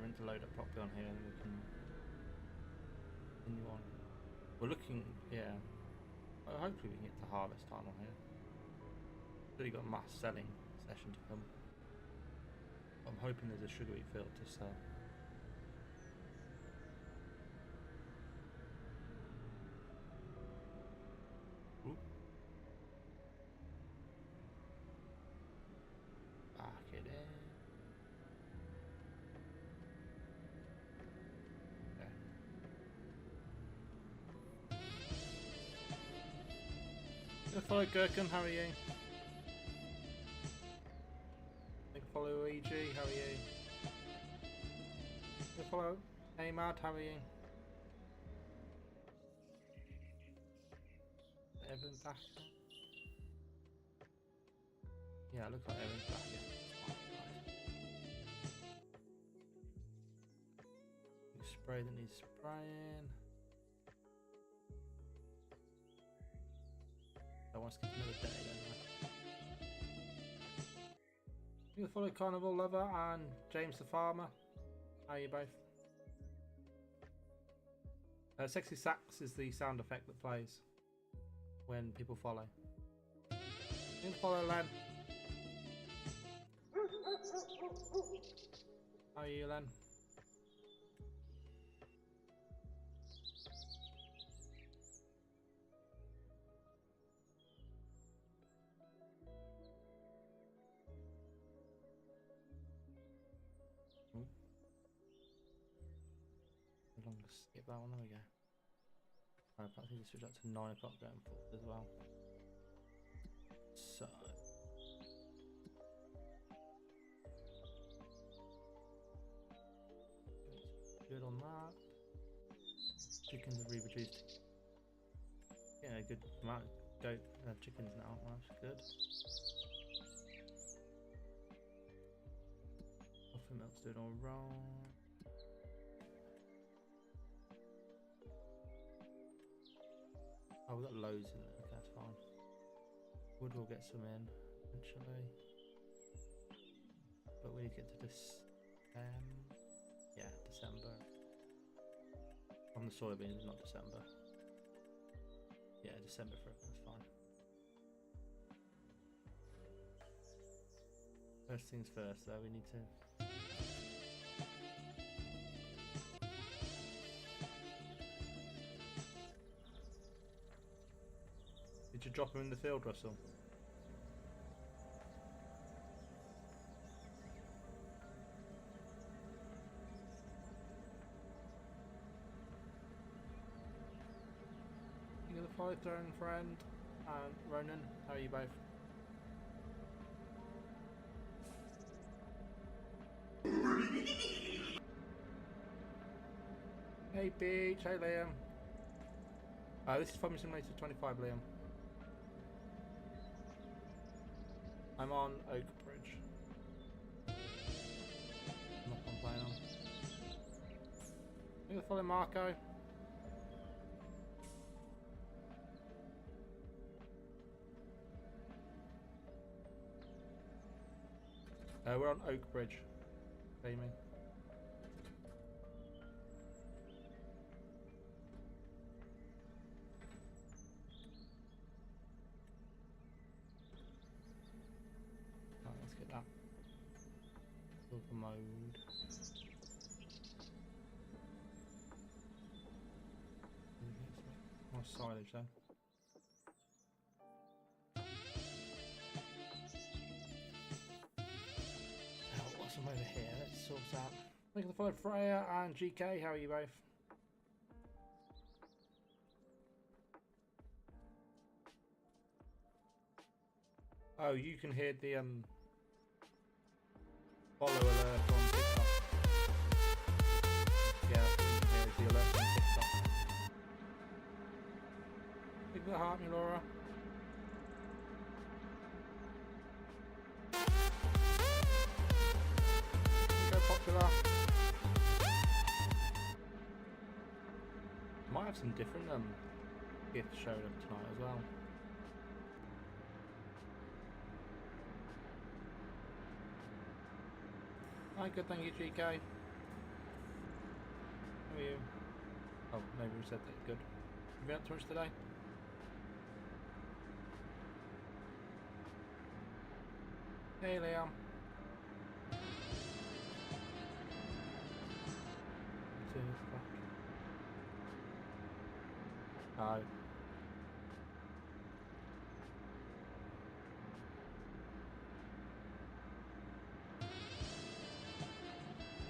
everything to load up properly on here, and we can continue on. We're looking, yeah. Well, hopefully we can get to harvest time on here. Really got a mass selling session to come. I'm hoping there's a sugar beet field to sell. Ooh. Back it in. Okay. Follow Gherkin, how are you? Follow EG, how are you? Follow Amad, how are you? Evan back? Yeah, it looks like Evan's back, yeah. Right. Spray that needs spraying. I want to skip another day, don't I? You can follow Carnival Lover and James the Farmer. How are you both? Sexy Sax is the sound effect that plays when people follow. You can follow Len. How are you, Len? Skip that one, there we go. Alright, perhaps we can switch that to 9 o'clock going forward as well. So good on that. Chickens have reproduced. Yeah, a good amount of goat chickens now, that's good. Coffee milk's doing alright. Oh, we've got loads in it, okay, that's fine. Wood will get some in eventually. But we need to get to this. Yeah, December. On the soybeans, not December. Yeah, December for it, that's fine. First things first though, we need to Did you drop him in the field, Russell? You got the follow throwing friend and Ronan, how are you both? Hey Beach, hey Liam. This is Farming Simulator 25, Liam. I'm on Oak Bridge. I'm not complaining. You gonna follow Marco? We're on Oak Bridge, Amy. Right, let's get that. Filter mode. More silage then. What's over here? Let's sort out. Thank you for the follow, Freya and GK. How are you both? Oh, you can hear the follow alert on TikTok. Yeah, you can hear the alert on TikTok. Big the heart, me Laura. Go popular. Might have some different gifts showing up tonight as well. Hi, good, thank you, GK. you? Oh, maybe we said that. Good. Have you been up to much today? Hey, Liam. 2 o'clock. Oh.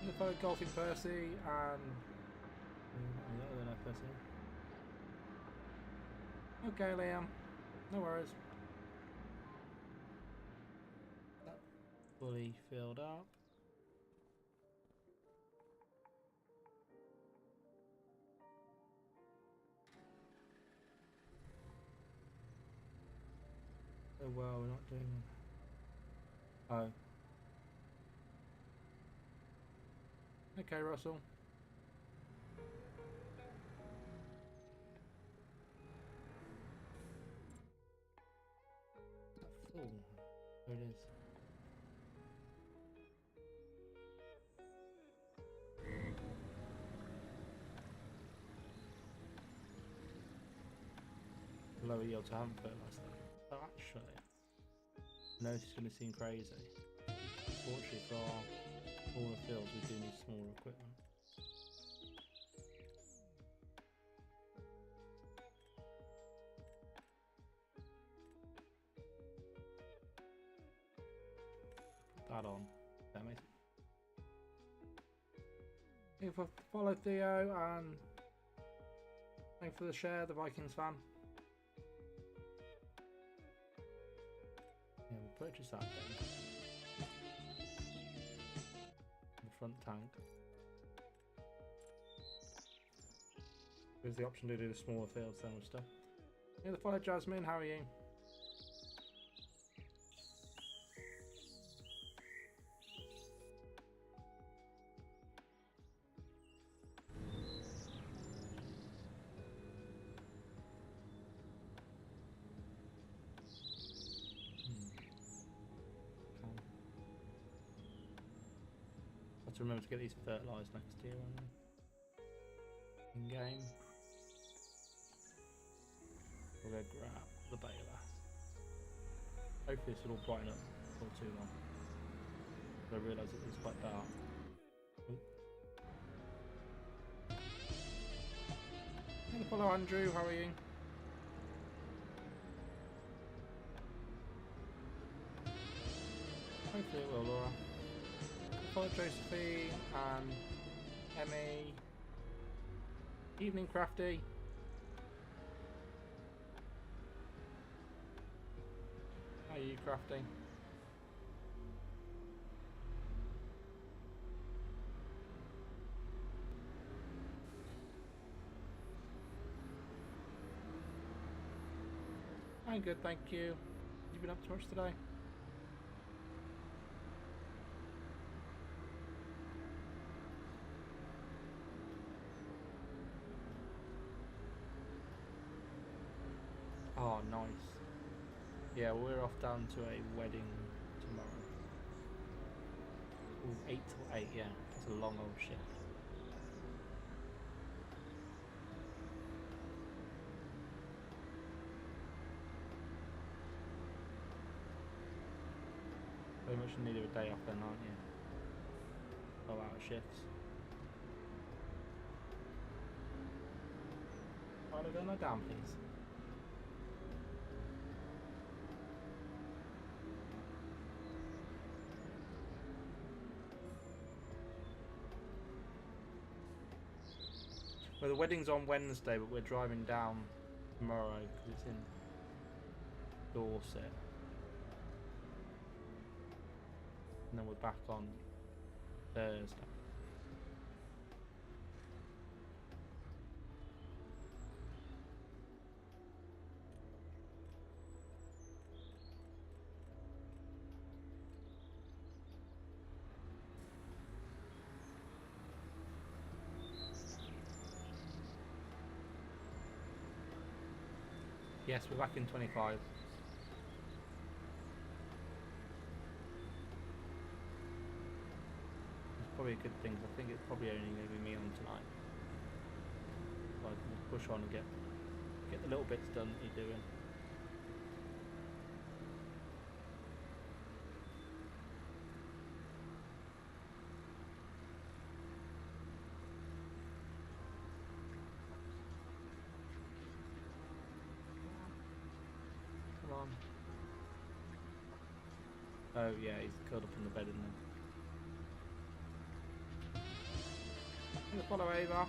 The fellow Golfing Percy and... I don't know Percy. Okay, Liam. No worries. That fully filled up. Oh well, we're not doing... Oh. Okay, Russell. Full. There it is. Lower yield to haven't fertilised that. Oh, actually, no, this is going to seem crazy. Unfortunately, for our smaller fields, we do need smaller equipment. That on. That makes it. If I follow Theo and thanks for the share, the Vikings fan. Yeah, we'll purchase that then. The front tank. There's the option to do the smaller fields then and stuff. Yeah, the follow Jasmine, how are you? Have to remember to get these fertilised next year in game. We'll go grab the baler. Hopefully this will all brighten up before too long. But I realise it was quite dark. Hey, follow Andrew, how are you? Hopefully it will, Laura. Follow Josephine and Emmy. Evening, Crafty. How are you, Crafty? I'm good, thank you. You been up to much today? Oh, nice. Yeah, we're off down to a wedding tomorrow. Ooh, 8 till 8, yeah. It's a long old shift. Very much in need of a day off then, aren't you? 12-hour shifts. I'll go no down, please. Well, the wedding's on Wednesday, but we're driving down tomorrow because it's in Dorset. And then we're back on Thursday. Yes, we're back in 25. It's probably a good thing, 'cause I think it's probably only going to be me on tonight. push on and get the little bits done that you're doing. Come on. Oh yeah, he's curled up in the bed, isn't he? I'm gonna follow Ava.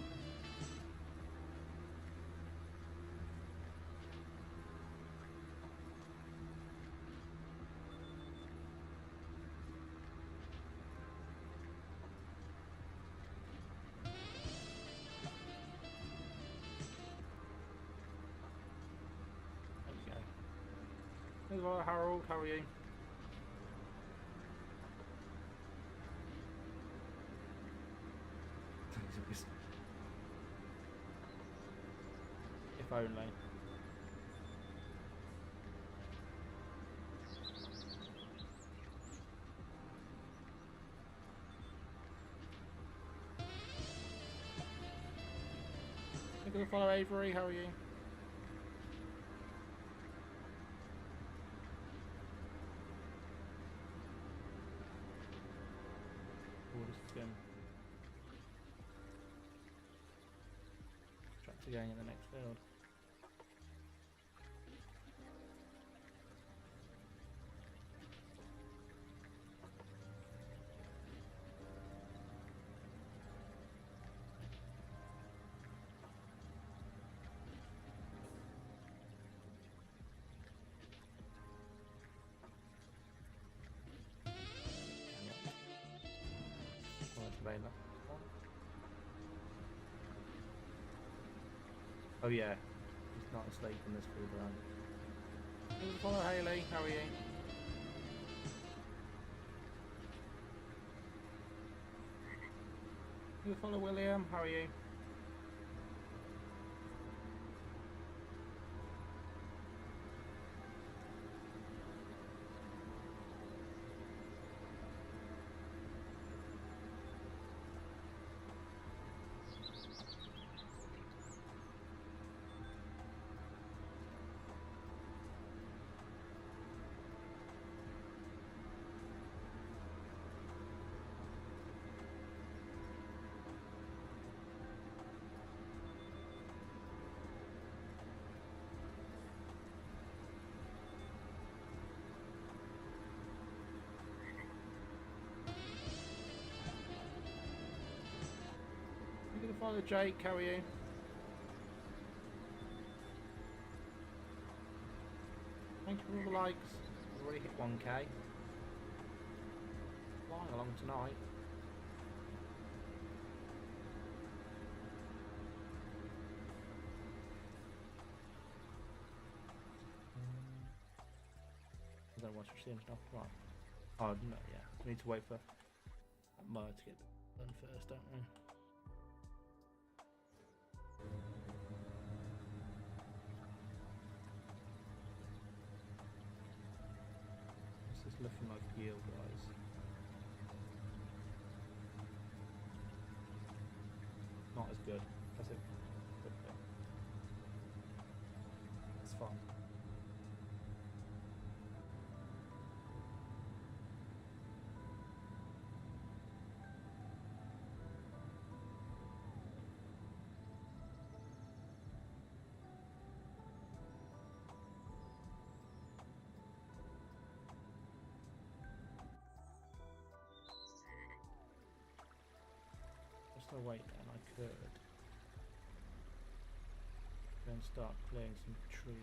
Hello Harold, how are you? If only. I'm gonna follow Avery, how are you? Tractor going in the next field. Oh yeah, he's not asleep in this field round. Follow Haley, how are you? You follow William, how are you? Follow Jake, how are you? Thank you for all the likes. We've already hit 1k. Flying along tonight. I don't watch your stream stuff. Right. Oh no, yeah. We need to wait for that mower to get done first, don't we? This is looking like yield wise. Not as good as it could be. It's fine. Just no wait then, I could go and start clearing some trees.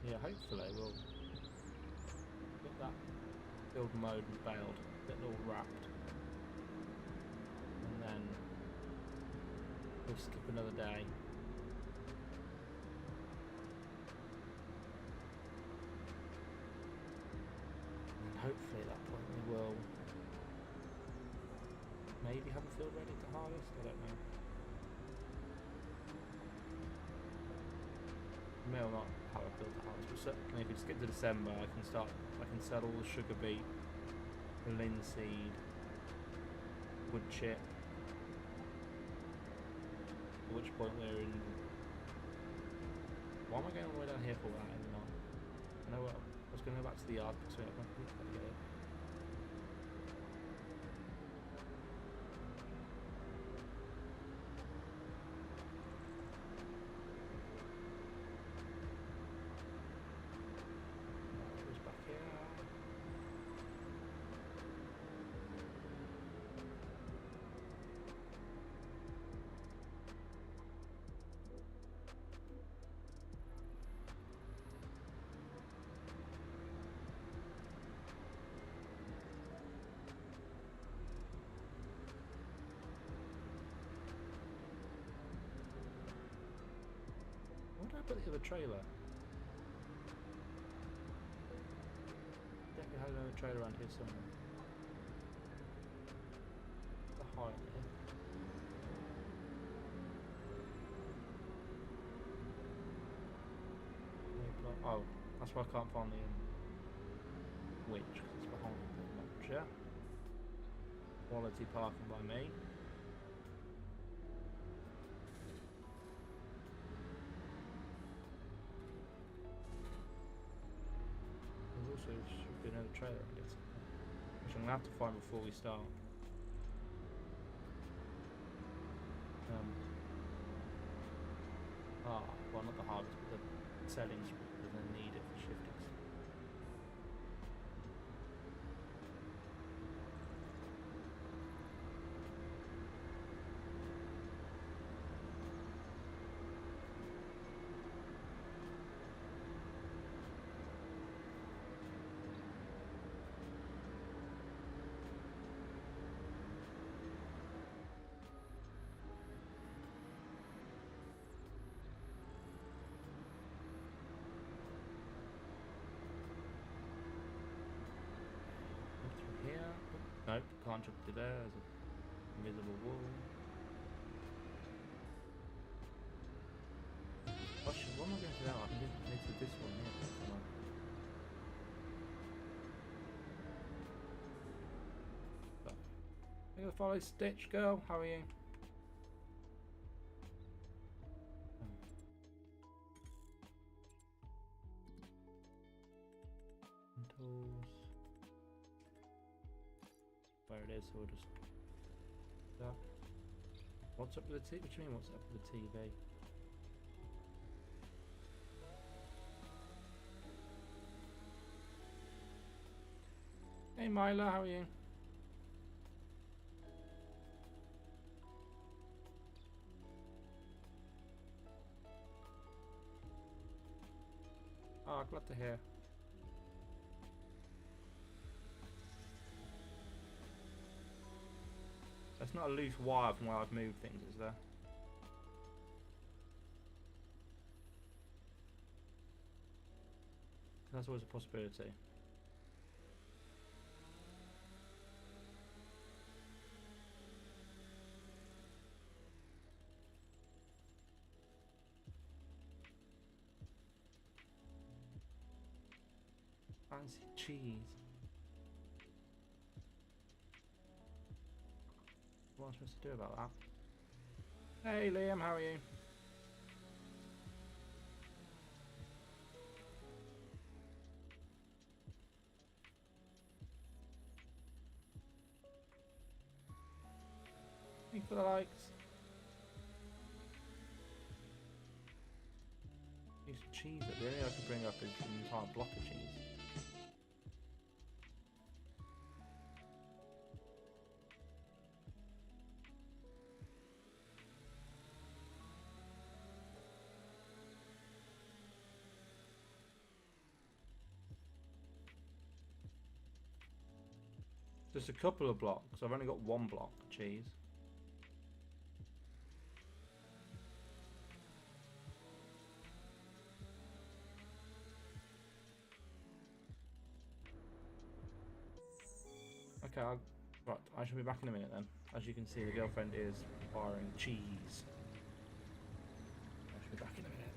Yeah, hopefully we'll get that build mode and bailed, get it all wrapped, and then we'll skip another day. And hopefully at that point we will maybe have a field ready to harvest, I don't know. well, not how I built the house, but certainly if we just get to December, I can sell all the sugar beet, the linseed, wood chip. At which point we're in. Why am I going all the way down here for that? And not. I know what. I was going to go back to the yard because we're not going to get it. Why did I put the other trailer? Definitely had another trailer around here somewhere. The height there. Oh, that's why I can't find the winch, because it's behind the launcher. Quality parking by me. So there should be another trailer, I guess, which I'm going to have to find before we start. Well, not the harvest, but the selling spree, because I need it for shifting. Nope, can't jump to there, there's a invisible wall. Oh shit, what am I going to do now? I can get to this one here. Come on. I'm gonna follow Stitch, girl, how are you? Tools. Where it is, so we'll just that. What's up with the TV? What do you mean what's up with the TV? Hey Mila, how are you? Oh, glad to hear. That's not a loose wire from where I've moved things, is there? That's always a possibility. Fancy cheese. What am I supposed to do about that? Hey Liam, how are you? Thank you for the likes. Use cheese. The only thing I can bring up is an entire block of cheese. Just a couple of blocks. I've only got one block of cheese. Okay, right, I shall be back in a minute then. As you can see, the girlfriend is firing cheese. I shall be back in a minute.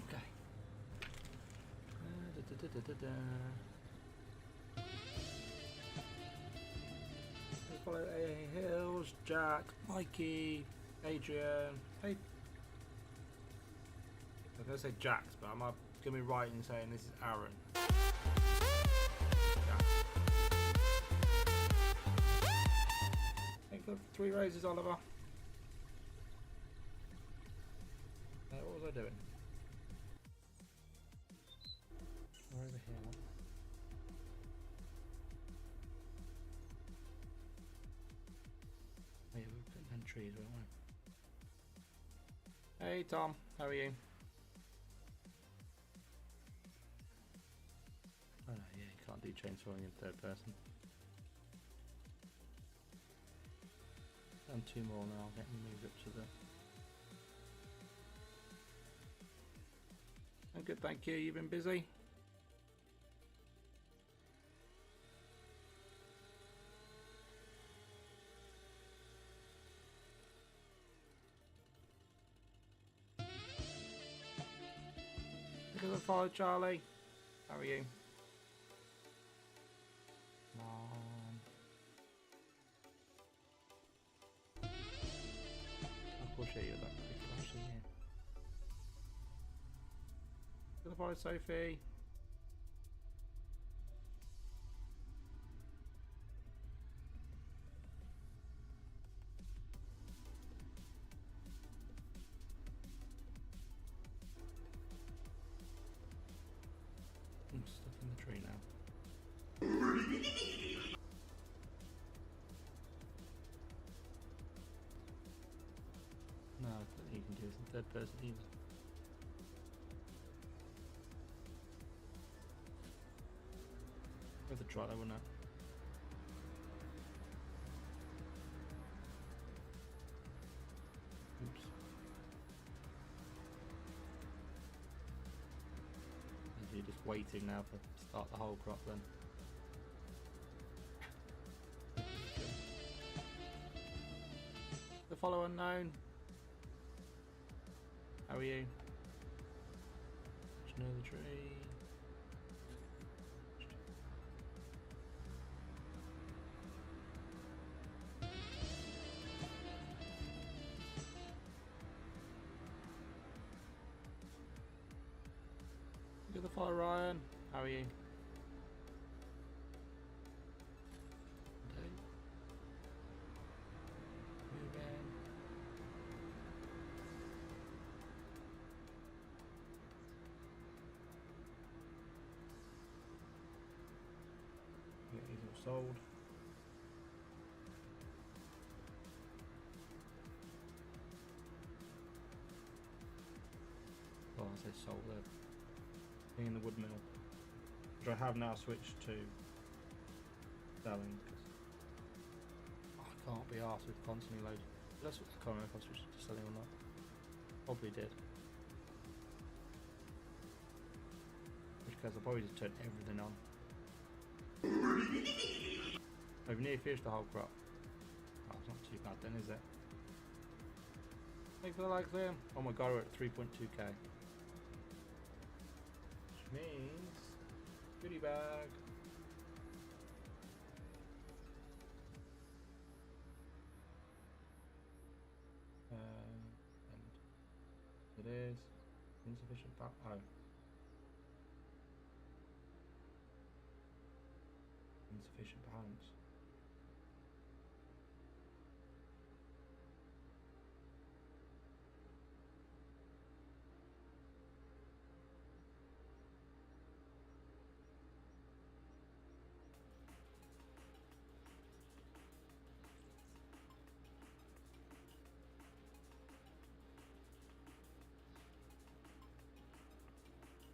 Okay. Follow A Hills, Jack, Mikey, Adrian. Hey. I'm going to say Jax, but I'm going to be right in saying this is Aaron. Jax. Thank you for 3 raises, Oliver. What was I doing? We're over here. Oh, yeah, we're putting down trees, weren't we? Hey Tom, how are you? Oh no, yeah, you can't do chainsawing in third person. Done 2 more now, I'll get moved up to the... I'm good, thank you. You've been busy? Look at the follow, Charlie. How are you? Come on. Of course, you that quick actually, yeah. Look at the follow, Sophie. I'm stuck in the tree now. No, I don't think you can do this in third person either. Worth a try though, wouldn't it? Oops. You're just waiting now for start the whole crop then. The follow unknown. How are you? Just near the tree. Look at the follow, Ryan. How are you? Sold. they sold the thing in the wood mill, which I have now switched to selling because I can't be arsed with constantly loading. That's what I can't remember if I switched to selling or not. Probably did. In which case I probably just turned everything on. I've nearly finished the whole crop. Oh, it's not too bad then, is it? Thanks for the likes, Liam. Oh my god, we're at 3.2k. Which means goodie bag. And it is insufficient oh. Insufficient balance.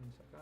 One second.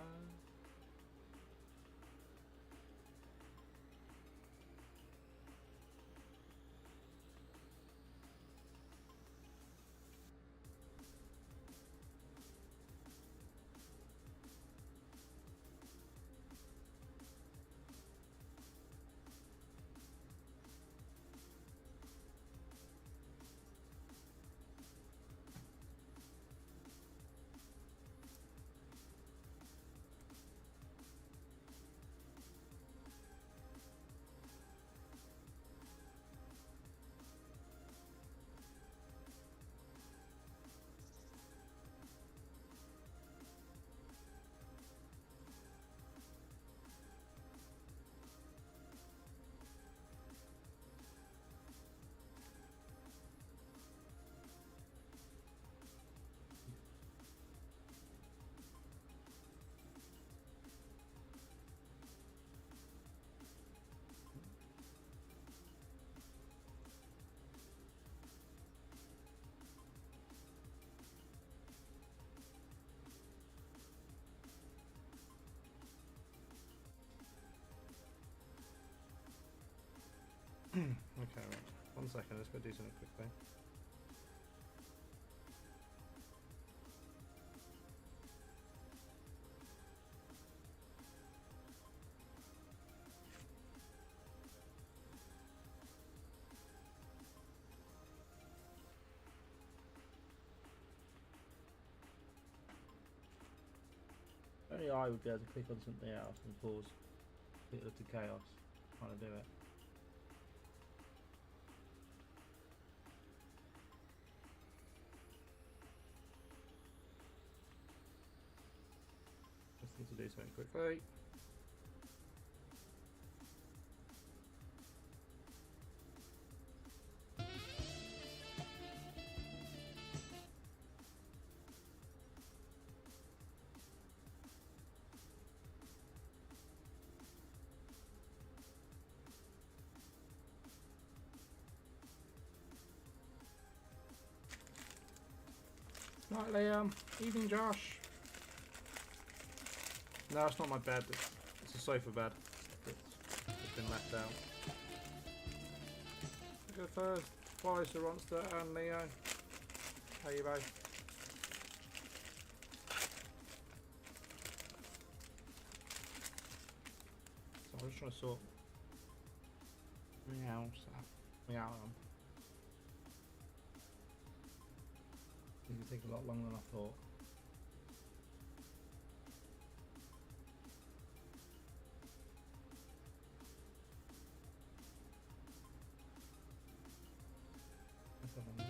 Okay, right. 1 second, let's go do something quickly. Only I would be able to click on something else and pause it to chaos trying to do it. Just need to do something quickly. Night, Liam. Evening, Josh. No, it's not my bed. It's a sofa bed. It's been left out. Go first. Wallace, Ronster, and Leo. How you both? So I'm just trying to sort meow stuff. Meow. It's going to take a lot longer than I thought. Let's have a look.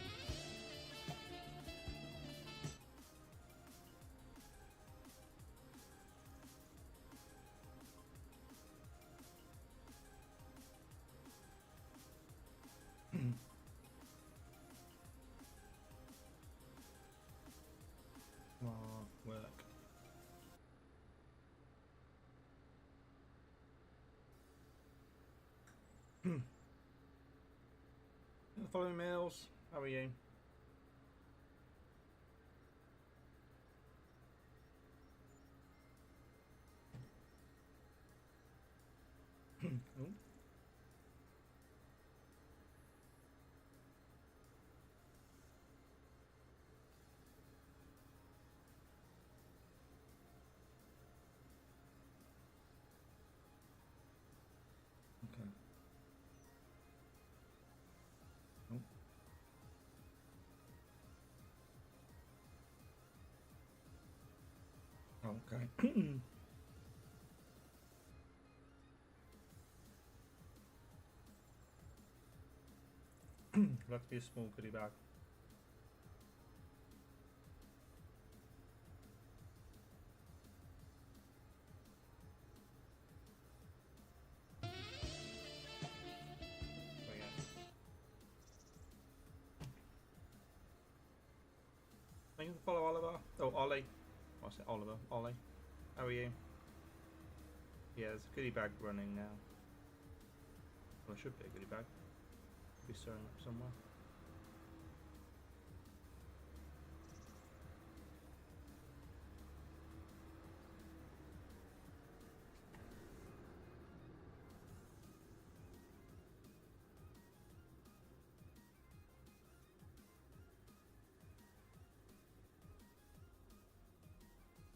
Work. The following meals. How are you? Oh. Okay. Oh. Okay. That'll be a small goodie bag. Oh yeah. Thank you for follow Oliver. Oh, Ollie. What's it? Oliver. Ollie. How are you? Yeah, there's a goodie bag running now. Well, there should be a goodie bag. Be sewing up somewhere.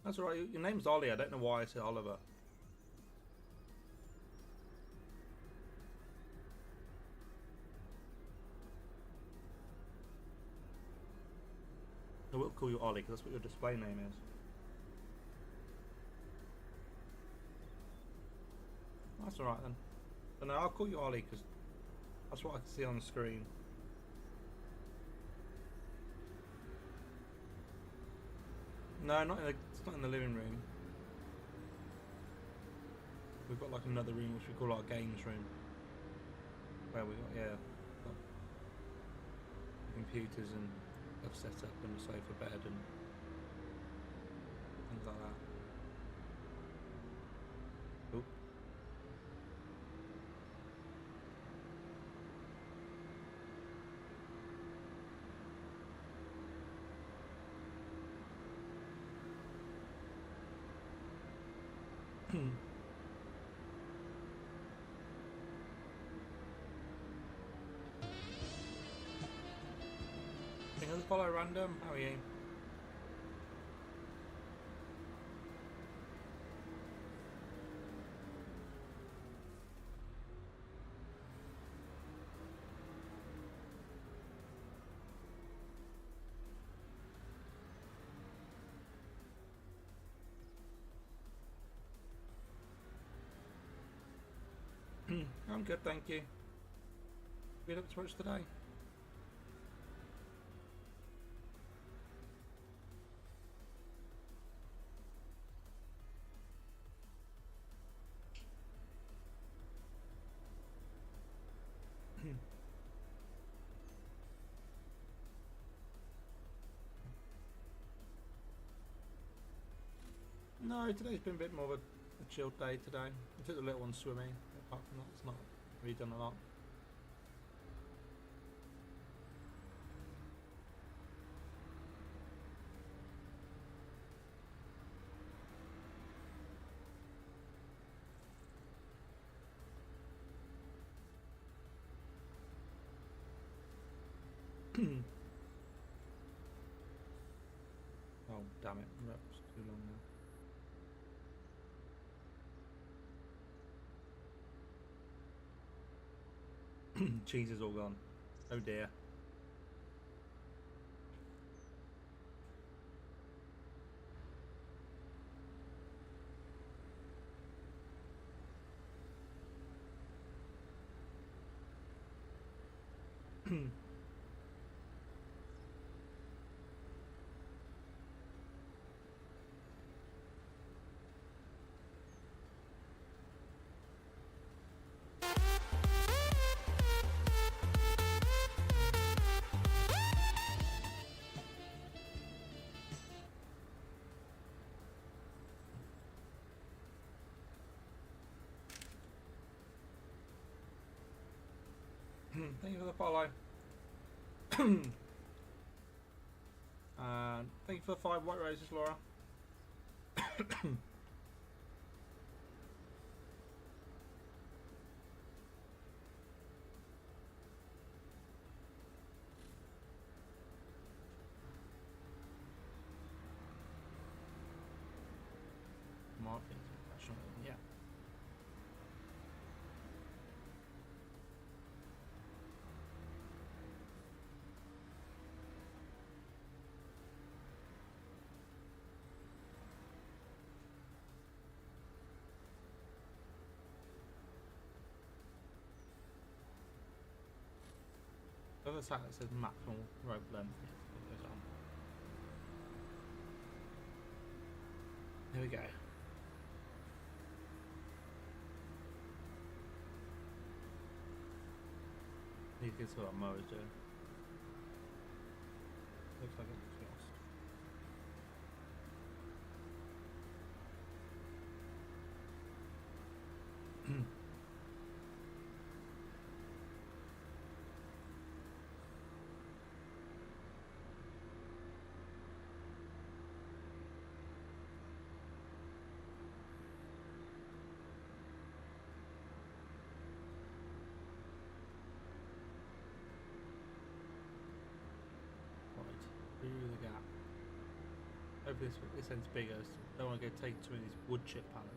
That's alright. Your name's Ollie. I don't know why I said Oliver. I will call you Ollie because that's what your display name is. That's alright then. But no, I'll call you Ollie because that's what I can see on the screen. No, not in the, it's not in the living room. We've got like another room which we call our games room. Where we got, yeah, got computers and stuff set up and a sofa bed and things like that. Oop. Think of the follow random. How are you? I'm good, thank you. Been up to much today? No, today's been a bit more of a chilled day today. I took the little one swimming. Apart from that, it's not really done a lot. Oh, damn it. That's too long now. Cheese is all gone. Oh dear. Thank you for the follow. Thank you for the 5 white roses, Laura. marketing professional yet. The other side that says maximum rope length, it goes on. Here we go. You can see what Mo is doing. Looks like it's lost. Through the gap. Hopefully this end's bigger. So don't want to go take too many of these wood chip pallets.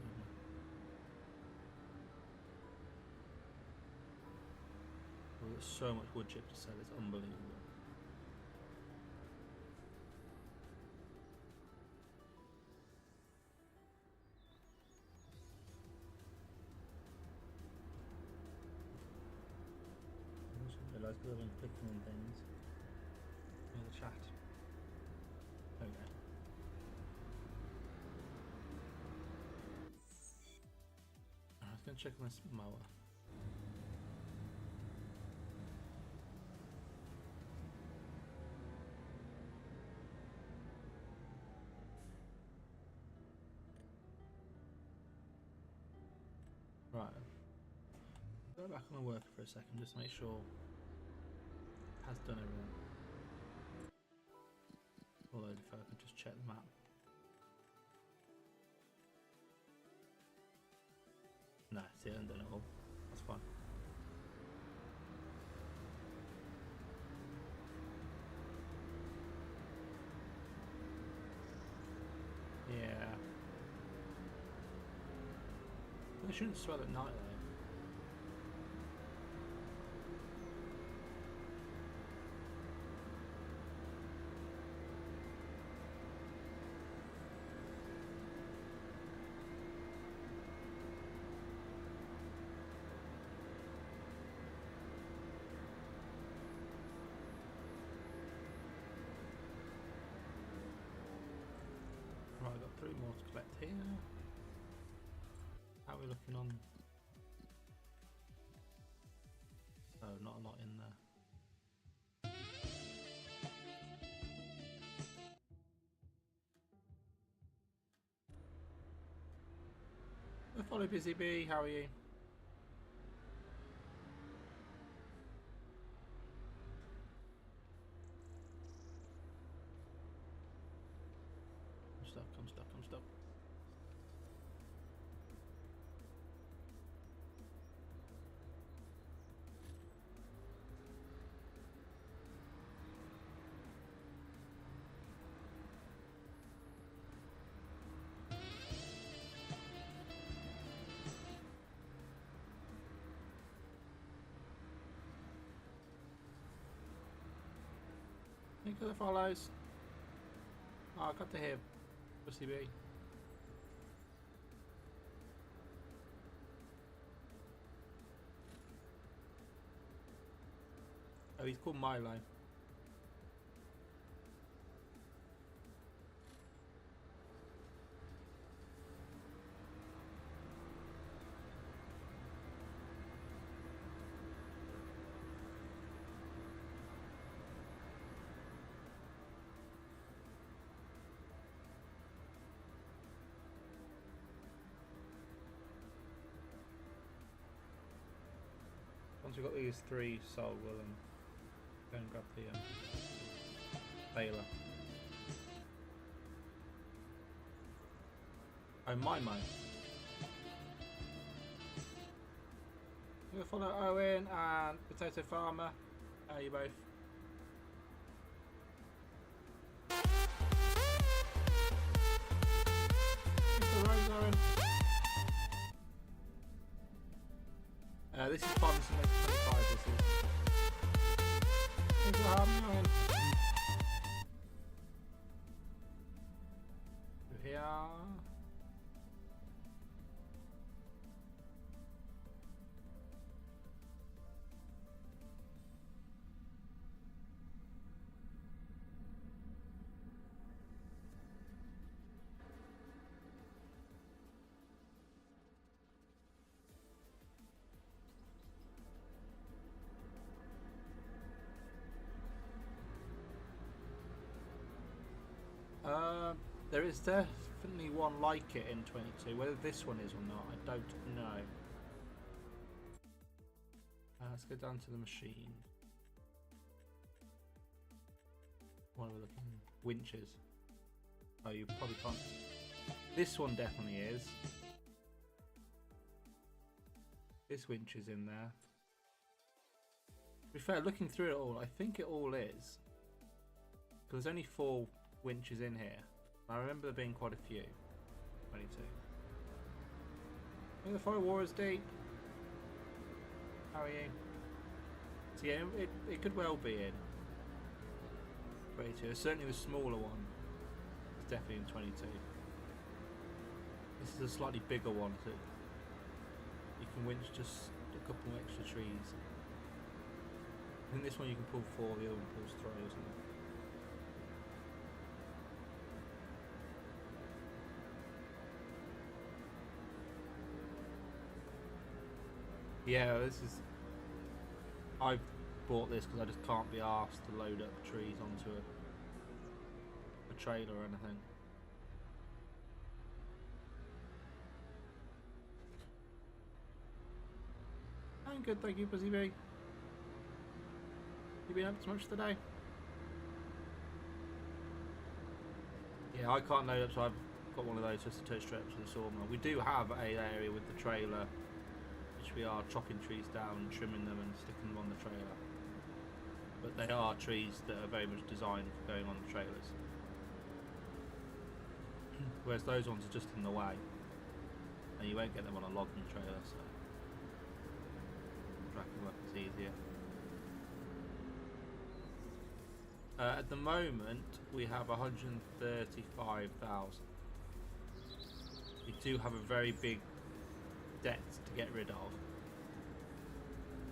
Well, there's so much wood chip to sell, it's unbelievable. I just realised because I've been clicking on things in the chat. There we go. I was going to check on this mower. Right. Go back on the worker for a second just to make sure it has done everything. Although if I could just check the map. No, see, I haven't done it all. That's fine. Yeah. They shouldn't swell at night though. Right, I've got 3 more to collect here. How are we looking on? Oh, not a lot in there. Follow Busy Bee, how are you? I'm stuck. Thank you for the follows. Oh, I got to hear Busy Bee. Oh, he's called Milo. Once we've got these 3 sold, we'll go and grab the baler. Oh, my. We'll follow Owen and Potato Farmer. How are you both? Thanks for the rose, Owen. this is fun to make 25. This is. Thanks for having me on. Here. There is definitely one like it in 22. Whether this one is or not, I don't know. Let's go down to the machine. What are we looking? Winches. Oh, you probably can't. This one definitely is. This winch is in there. To be fair, looking through it all, I think it all is. Because there's only 4 winches in here. I remember there being quite a few. 22. I think the fire war is deep. How are you? So yeah, it could well be in 22. Certainly the smaller one is definitely in 22. This is a slightly bigger one, so you can winch just a couple more extra trees. I think this one you can pull 4, the other one pulls 3 or something. Yeah, this is. I bought this because I just can't be asked to load up trees onto a trailer or anything. I'm good, thank you, Busy Bee. You been up to much today? Yeah, I can't load up, so I've got one of those just to tow straight up to the sawmill. We do have a area with the trailer. We are chopping trees down and trimming them and sticking them on the trailer, but they are trees that are very much designed for going on the trailers, whereas those ones are just in the way and you won't get them on a logging trailer, so tracking work is easier. At the moment we have 135,000. We do have a very big debt to get rid of.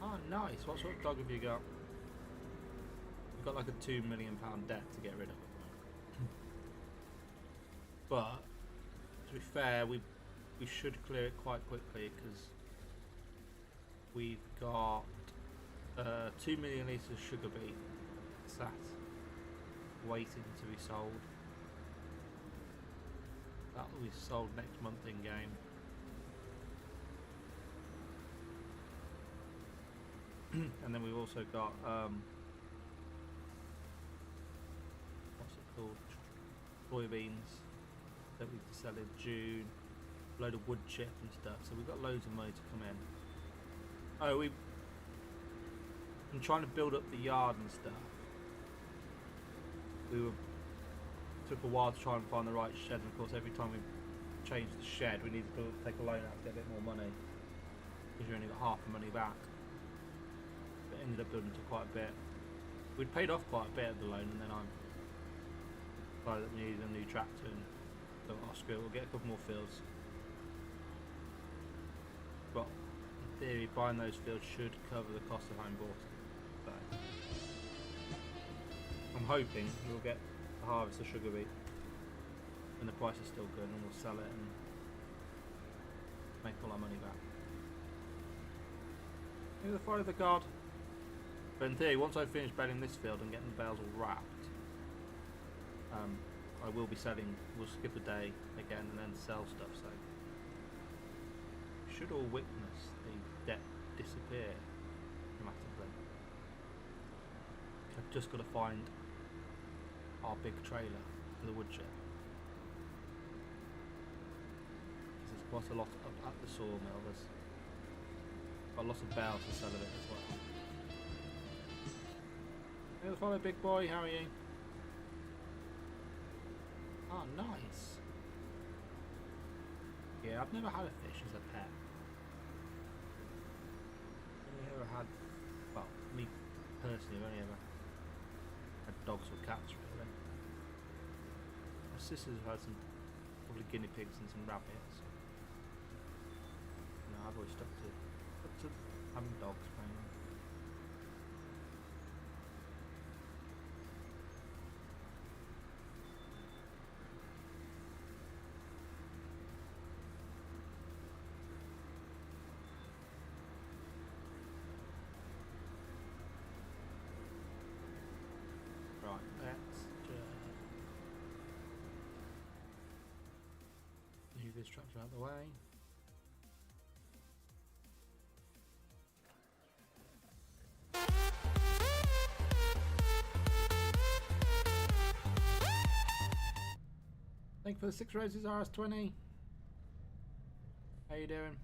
Oh, nice. What sort of dog have you got? We've got like a £2 million debt to get rid of. But to be fair, we should clear it quite quickly because we've got 2 million litres of sugar beet sat waiting to be sold. That will be sold next month in game. And then we've also got what's it called? Soybeans that we can sell in June. A load of wood chip and stuff. So we've got loads of money to come in. Oh, I'm trying to build up the yard and stuff. Took a while to try and find the right shed, and of course every time we change the shed we need to take a loan out to get a bit more money because you only got half the money back. But ended up building to quite a bit. We'd paid off quite a bit of the loan, and then I decided that we needed a new tractor and thought, oh screw it, we'll get a couple more fields. But in theory buying those fields should cover the cost of having bought them. So I'm hoping we'll get a harvest of sugar beet and the price is still good, and we'll sell it and make all our money back. Maybe the fire of the god. But in theory, once I finish bedding this field and getting the bales all wrapped, I will be selling. We'll skip a day again and then sell stuff. So we should all witness the debt disappear dramatically. I've just got to find our big trailer for the wood chip. There's quite a lot up at the sawmill. There's got lots of bales to sell of it as well. Hey, follow big boy, how are you? Oh, nice. Yeah, I've never had a fish as a pet. never had, well, me personally, I've only ever had dogs or cats really. My sisters have had some, probably guinea pigs and some rabbits. No, I've always stuck to having dogs mainly. Right, let's move this tractor out of the way. Thank you for the 6 roses, RS20. How you doing?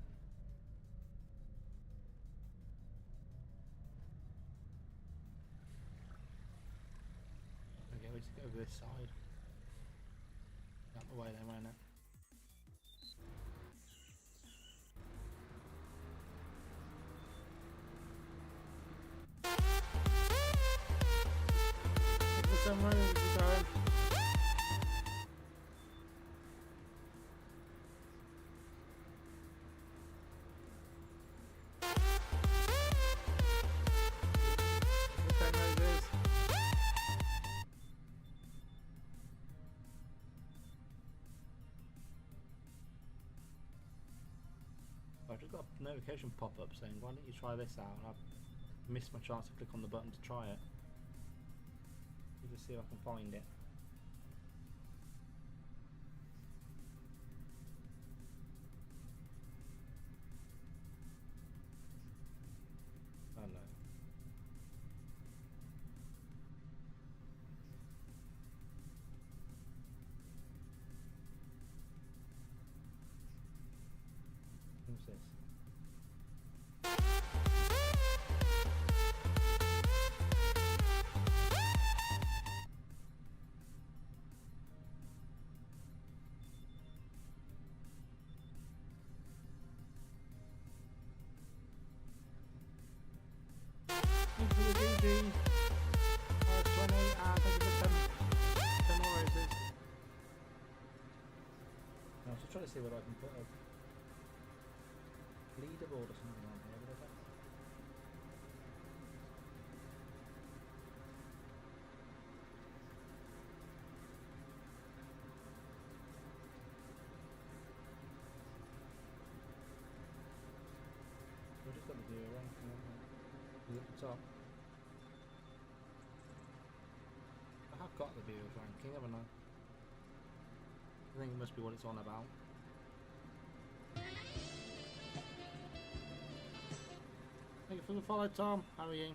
Okay, we just go over this side. Out the way then, won't it? For some reason, going. I just got a notification pop up saying, why don't you try this out? And I've missed my chance to click on the button to try it. Let me just see if I can find it. Oh no. What's this? Thank you for the GG. RS20, and thank you for 10 more roses. I was just trying to see whether I can put a leaderboard or something on here, but I don't. We've just got the viewer ranking on here. Is it at the top? I have got the viewers ranking, haven't I? I think it must be what it's on about. Thank you for the follow, Tom. How are you?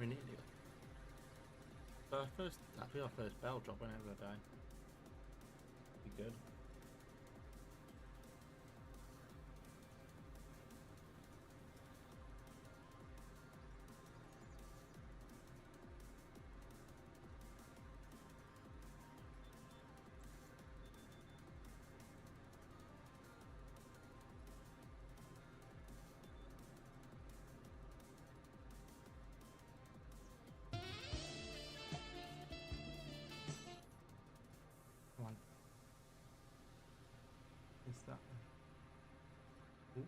We need you. So that'll be our first bell drop whenever I die. Be good. that? Ooh.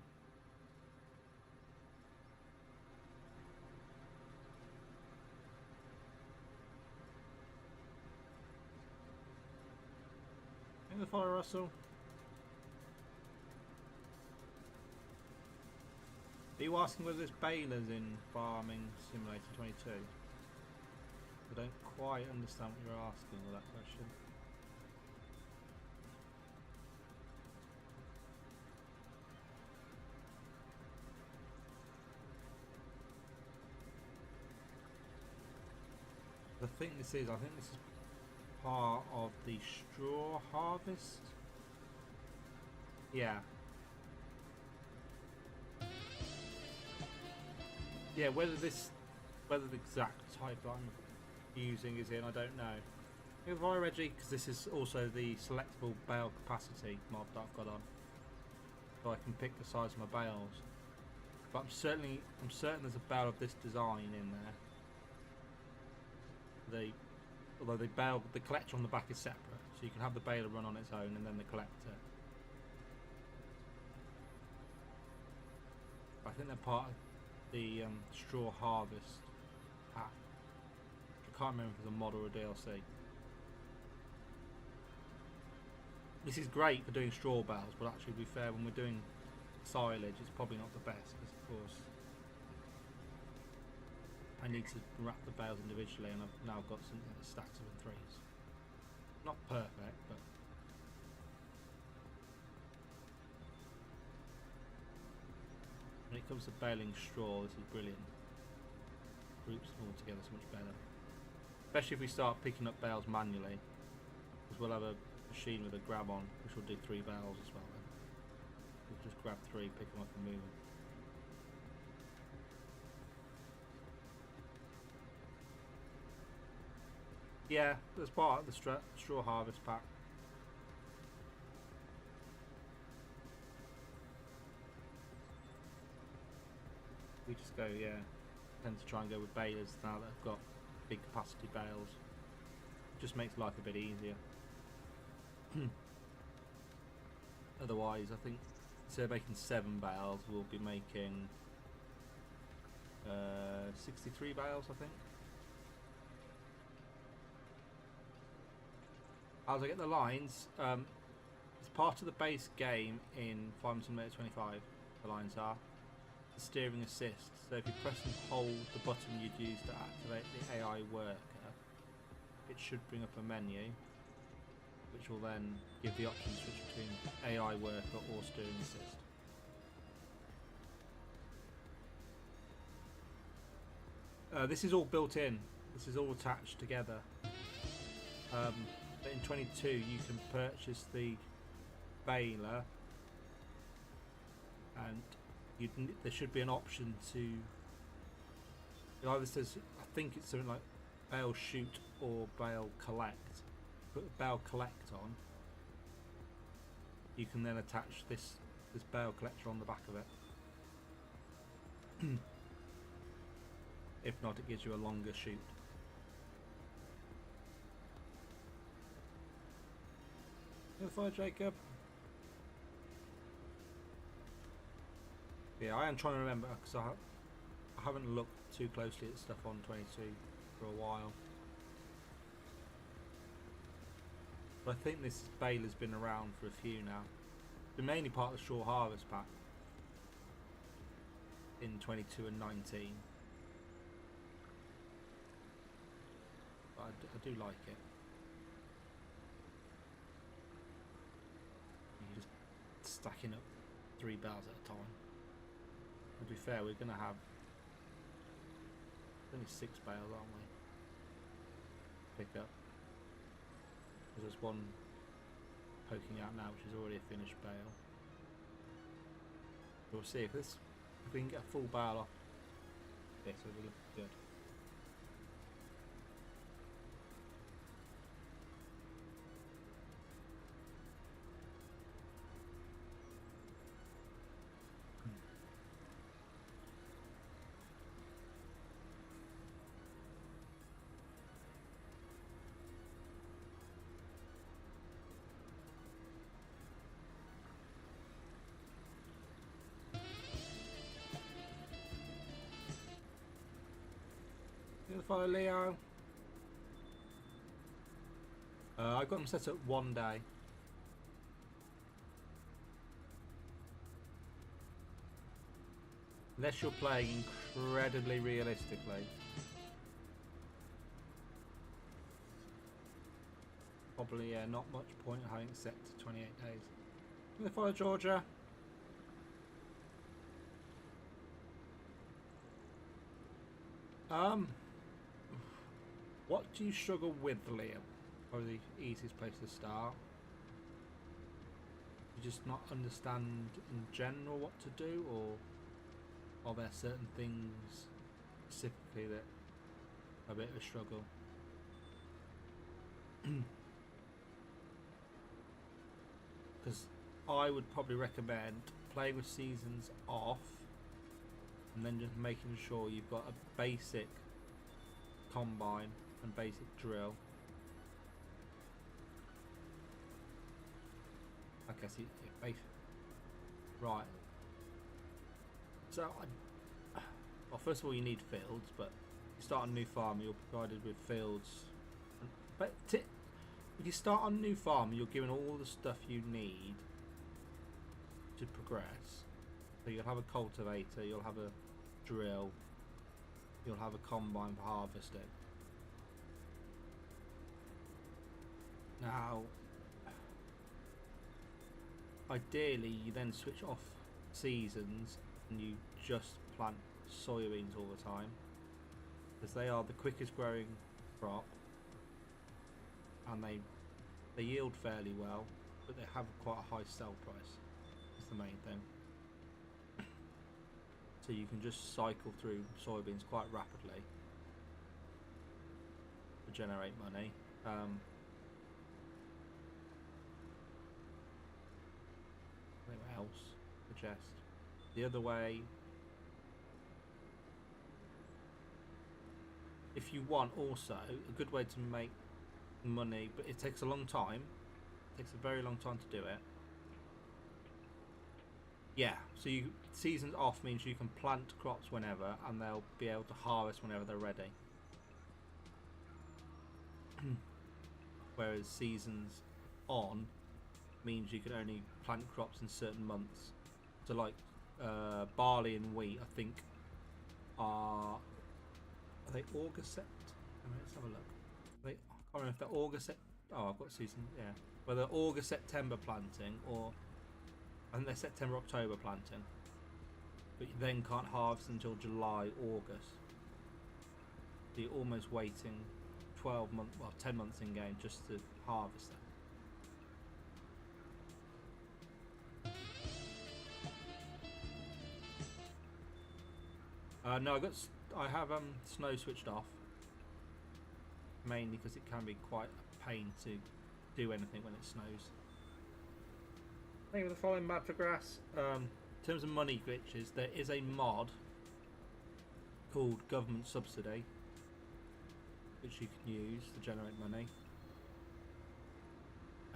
In the fire, Russell. Are you asking whether there's balers in Farming Simulator 22? I don't quite understand what you're asking with that question. I think this is part of the straw harvest. Yeah. Yeah, whether the exact type I'm using is in, I don't know. If I Reggie, because this is also the selectable bale capacity mod that I've got on, so I can pick the size of my bales. But I'm certain there's a bale of this design in there. Although the collector on the back is separate, so you can have the baler run on its own and then the collector. I think they're part of the straw harvest pack. I can't remember if it's a mod or a DLC. This is great for doing straw bales, but actually, to be fair, when we're doing silage, it's probably not the best because, of course, I need to wrap the bales individually, and I've now got something that stacks them in threes. Not perfect, but when it comes to baling straw, this is brilliant. Groups them all together so much better. Especially if we start picking up bales manually, because we'll have a machine with a grab on, which will do 3 bales as well. Then we'll just grab 3, pick them up and move them. Yeah, that's part of the straw harvest pack. We just go, yeah, tend to try and go with balers now that I've got big capacity bales. Just makes life a bit easier. Otherwise, I think instead of making 7 bales, we'll be making 63 bales, I think. As I get the lines, it's part of the base game in Farming Simulator 25. The lines are the steering assist. So if you press and hold the button you'd use to activate the AI worker, it should bring up a menu, which will then give the option to switch between AI worker or steering assist. This is all built in. This is all attached together. But in 22 you can purchase the baler, and there should be an option to, it either says, I think it's something like bale shoot or bale collect. Put the bale collect on, you can then attach this bale collector on the back of it. If not, it gives you a longer shoot. Good fire, Jacob. Yeah, I am trying to remember because I haven't looked too closely at stuff on 22 for a while. But I think this baler's been around for a few now. It's been mainly part of the straw harvest pack in 22 and 19. But I do like it. You're just stacking up 3 bales at a time. To be fair, we're going to have only 6 bales, aren't we? Pick up. There's one poking out now, which is already a finished bale. We'll see if we can get a full bale off this, it'll look good. Follow Leo. I've got them set up 1 day. Unless you're playing incredibly realistically. Probably, yeah, not much point having it set to 28 days. I'm gonna follow Georgia. What do you struggle with, Liam? Probably the easiest place to start. You just not understand in general what to do, or are there certain things specifically that are a bit of a struggle? Because I would probably recommend playing with seasons off and then just making sure you've got a basic combine and basic drill. I guess right. So, well, first of all, you need fields, but you start on a new farm, you're provided with fields. But if you start on a new farm, you're given all the stuff you need to progress. So you'll have a cultivator, you'll have a drill, you'll have a combine for harvesting. Now, ideally, you then switch off seasons and you just plant soybeans all the time, because they are the quickest growing crop and they yield fairly well, but they have quite a high sell price. That's the main thing. So you can just cycle through soybeans quite rapidly to generate money. Anything else? Suggest the other way. If you want, also a good way to make money, but it takes a long time. It takes a very long time to do it. Yeah, so seasons off means you can plant crops whenever, and they'll be able to harvest whenever they're ready. Whereas seasons on means you can only plant crops in certain months. So like barley and wheat, I think are they August, let's have a look. I can't remember if they're August. Oh, I've got season. Yeah, whether August, September planting, or I think they're September, October planting. But you then can't harvest until July, August. So you're almost waiting 12 months, well, 10 months in game just to harvest them. No, I have snow switched off, mainly because it can be quite a pain to do anything when it snows. I think with the following map for grass, in terms of money glitches, there is a mod called Government Subsidy, which you can use to generate money,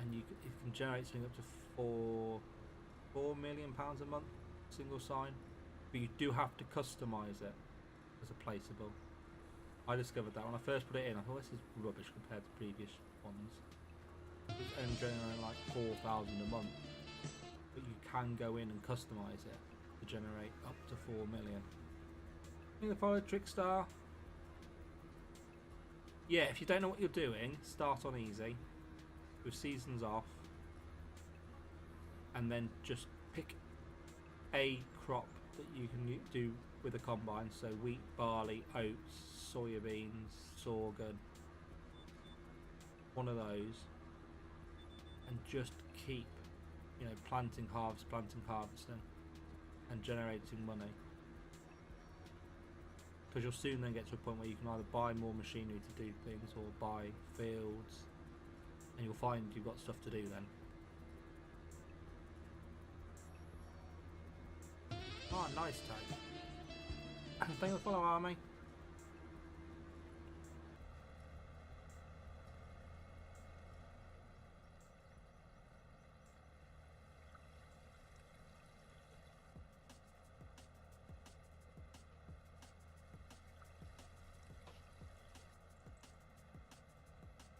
and you can generate something up to £4 million a month, single sign, but you do have to customise it as a placeable. I discovered that when I first put it in. I thought this is rubbish compared to previous ones. It was only generating like 4,000 a month, but you can go in and customise it to generate up to 4 million. I think I followed Trickstar. Yeah, if you don't know what you're doing, start on easy with seasons off, and then just pick a crop that you can do with a combine. So wheat, barley, oats, soybeans, sorghum, one of those, and just keep, planting, harvesting, and generating money. Because you'll soon then get to a point where you can either buy more machinery to do things or buy fields, and you'll find you've got stuff to do then. Oh, nice tag. Thank you for follow, Army.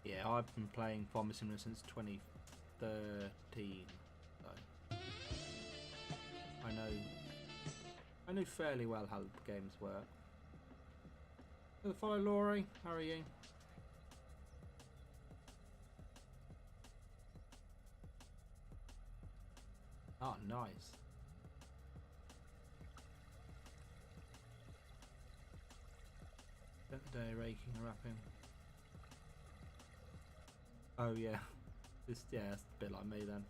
Yeah, I've been playing Farming Simulator since 2013, so I know fairly well how the games work. Follow Laurie, how are you? Oh, nice. Spent the day raking and wrapping. Oh yeah, it's a bit like me then.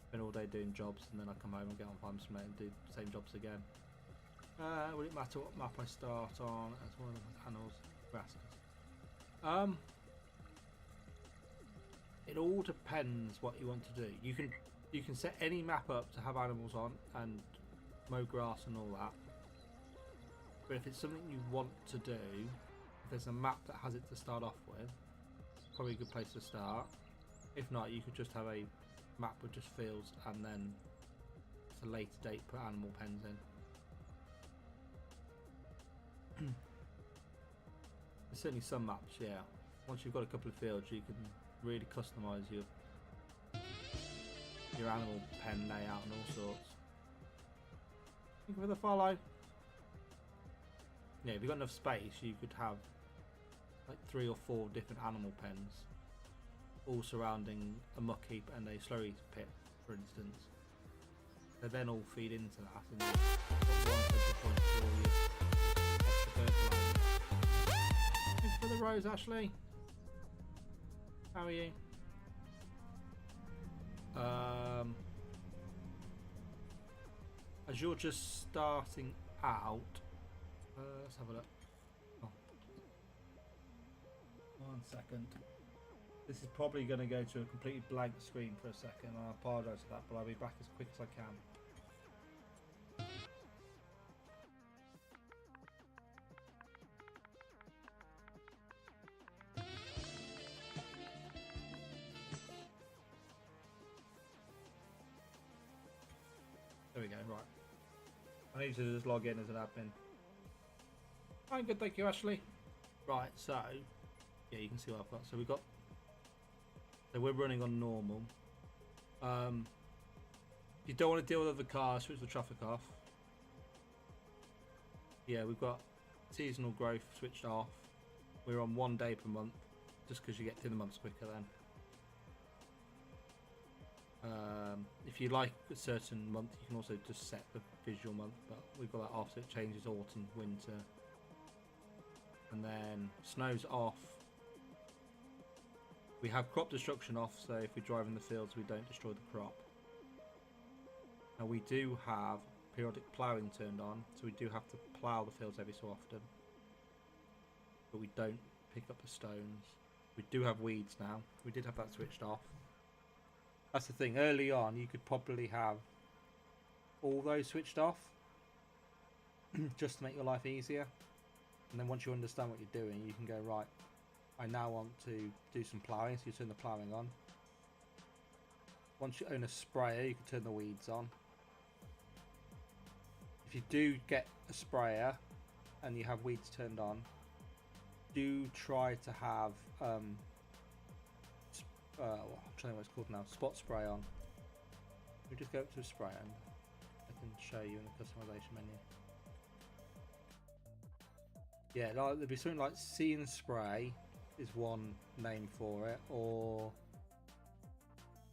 Spend all day doing jobs and then I come home and get on Farm Simulator and do the same jobs again. Would it matter what map I start on as one of the panels? It all depends what you want to do. You can set any map up to have animals on and mow grass and all that. But if it's something you want to do, if there's a map that has it to start off with, it's probably a good place to start. If not, you could just have a map with just fields and then at a later date put animal pens in. There's certainly some maps, yeah. Once you've got a couple of fields, you can really customise your animal pen layout and all sorts. Thank you for the follow. Yeah, if you've got enough space, you could have like 3 or 4 different animal pens, all surrounding a muck heap and a slurry pit, for instance. They then all feed into that, and you've got one central point for all your extra fertiliser. Thanks for the rose, Ashley. How are you? As you're just starting out, let's have a look. Oh. 1 second. This is probably going to go to a completely blank screen for a second. I apologise for that, but I'll be back as quick as I can. There we go, right. I need to just log in as an admin. I'm good, thank you, Ashley. Right, so, yeah, you can see what I've got. So we're running on normal. If you don't want to deal with other cars, switch the traffic off. Yeah, we've got seasonal growth switched off. We're on 1 day per month, just because you get through the months quicker then. If you like a certain month, you can also just set the visual month, but we've got that off so it changes autumn, winter, and then snow's off. We have crop destruction off, so if we drive in the fields we don't destroy the crop. Now we do have periodic ploughing turned on, so we do have to plough the fields every so often, but we don't pick up the stones. We do have weeds now. We did have that switched off. That's the thing, early on you could probably have all those switched off just to make your life easier, and then once you understand what you're doing you can go, right, I now want to do some ploughing, so you turn the ploughing on. Once you own a sprayer you can turn the weeds on. If you do get a sprayer and you have weeds turned on, do try to have I'm trying to what it's called now, spot spray on. We just go up to a spray and I can show you in the customization menu. Yeah, like, there'd be something like See and Spray is one name for it, or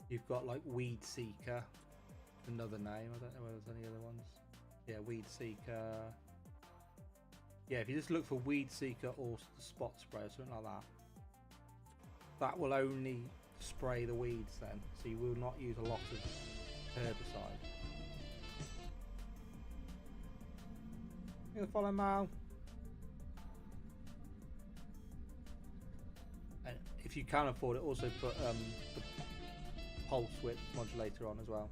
you've got like Weed Seeker, another name. I don't know whether there's any other ones. Yeah, Weed Seeker. Yeah, if you just look for Weed Seeker or Spot Spray or something like that, that will only spray the weeds then, so you will not use a lot of herbicide. You gonna follow Mal? And if you can afford it, also put the pulse width modulator on as well,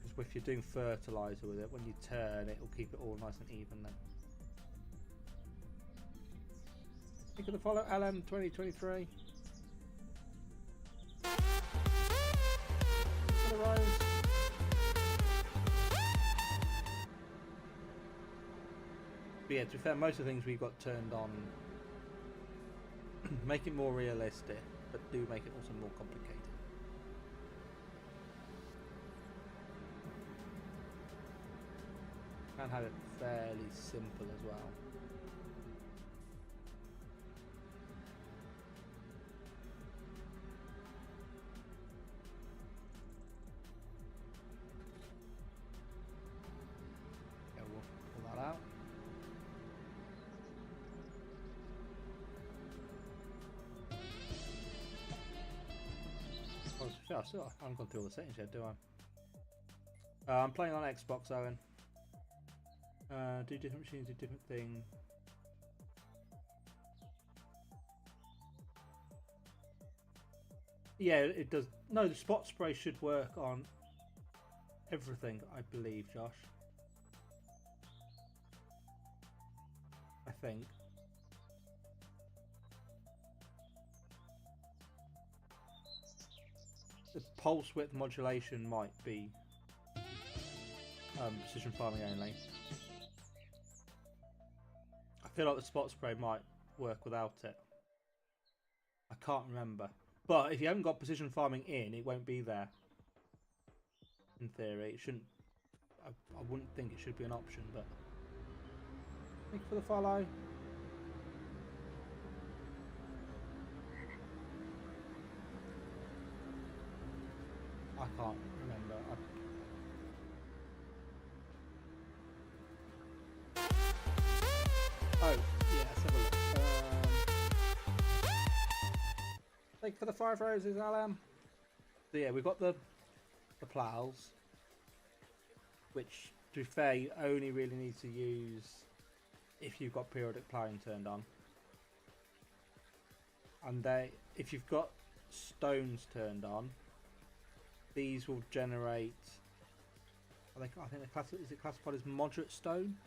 because if you're doing fertilizer with it, when you turn it will keep it all nice and even then. You gonna follow LM 2023? But yeah, to be fair, most of the things we've got turned on Make it more realistic, but do make it also more complicated. And have it fairly simple as well. Okay, we'll pull that out. I haven't gone through all the settings yet, do I? I'm playing on Xbox, Owen. Do different machines do different things. Yeah, it does. No, the spot spray should work on everything, I believe, Josh. I think. The pulse width modulation might be precision farming only. I feel like the spot spray might work without it. I can't remember. But if you haven't got precision farming in, it won't be there. In theory, it shouldn't. I wouldn't think it should be an option, but. Thank you for the follow. I can't remember. Oh, yeah, let's have a look. Thank you for the 5 roses, Alan. So yeah, we've got the plows, which, to be fair, you only really need to use if you've got periodic ploughing turned on. And if you've got stones turned on, these will generate. I think is it classified as moderate stone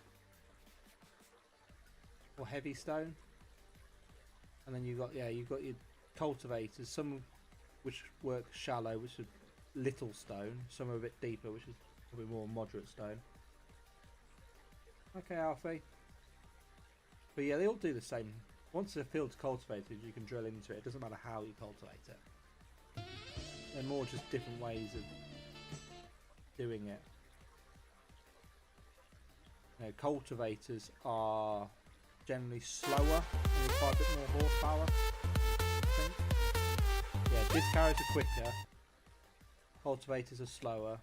or heavy stone? And then you've got your cultivators, some which work shallow, which is little stone, some are a bit deeper, which is probably more moderate stone. Okay, Alfie. But yeah, they all do the same. Once the field's cultivated, you can drill into it. It doesn't matter how you cultivate it. They're more just different ways of doing it. You know, cultivators are generally slower and require a bit more horsepower, I think. Yeah, disc harrows are quicker. Cultivators are slower.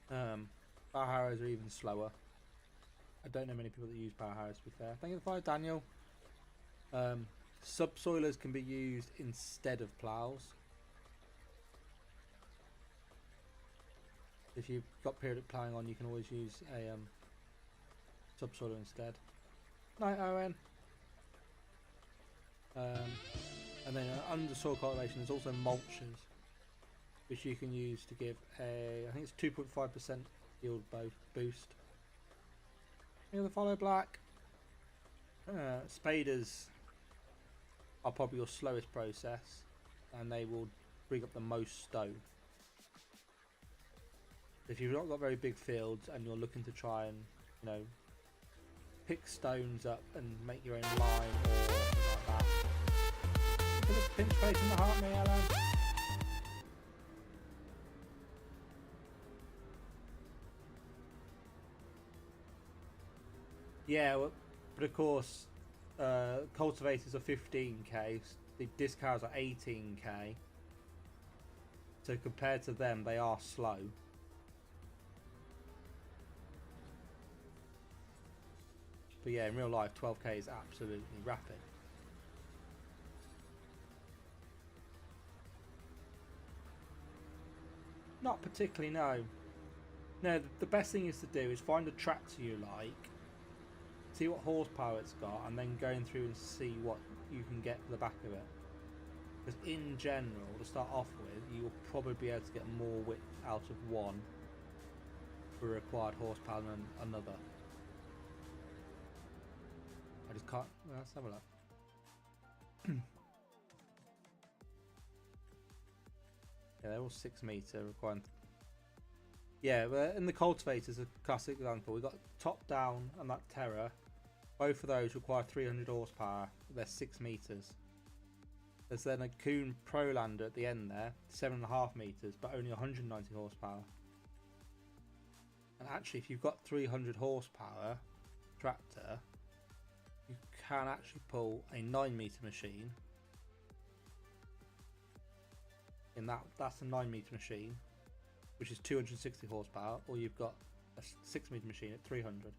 Power harrows are even slower. I don't know many people that use power harrows, to be fair. Thank you for the fire, Daniel. Subsoilers can be used instead of plows. If you've got periodic ploughing on, you can always use a subsoiler instead. Night, Owen. And then under soil cultivation, there's also mulchers, which you can use to give I think it's 2.5% yield boost. You follow Black. Spaders are probably your slowest process, and they will bring up the most stone. If you've not got very big fields and you're looking to try and, you know, pick stones up and make your own line or something like that. Put a pinch face in the heart, me, Alan. Yeah, well, but of course, cultivators are 15k, the disc harrows are 18k. So compared to them, they are slow. But yeah, in real life, 12k is absolutely rapid. Not particularly, no. No, the best thing is to do is find a tractor you like, see what horsepower it's got, and then going through and see what you can get for the back of it. Because in general, to start off with, you'll probably be able to get more width out of one for required horsepower than another. I just can't. Let's have a look. Yeah, they're all 6 meter requiring. Yeah, but in the cultivators, a classic example. We've got top down and that Terra Both of those require 300 horsepower. They're 6 meters. There's then a Kuhn Prolander at the end there, 7.5 meters, but only 190 horsepower. And actually, if you've got 300 horsepower tractor, you can actually pull a 9-meter machine. In that's a 9-meter machine, which is 260 horsepower, or you've got a 6-meter machine at 300.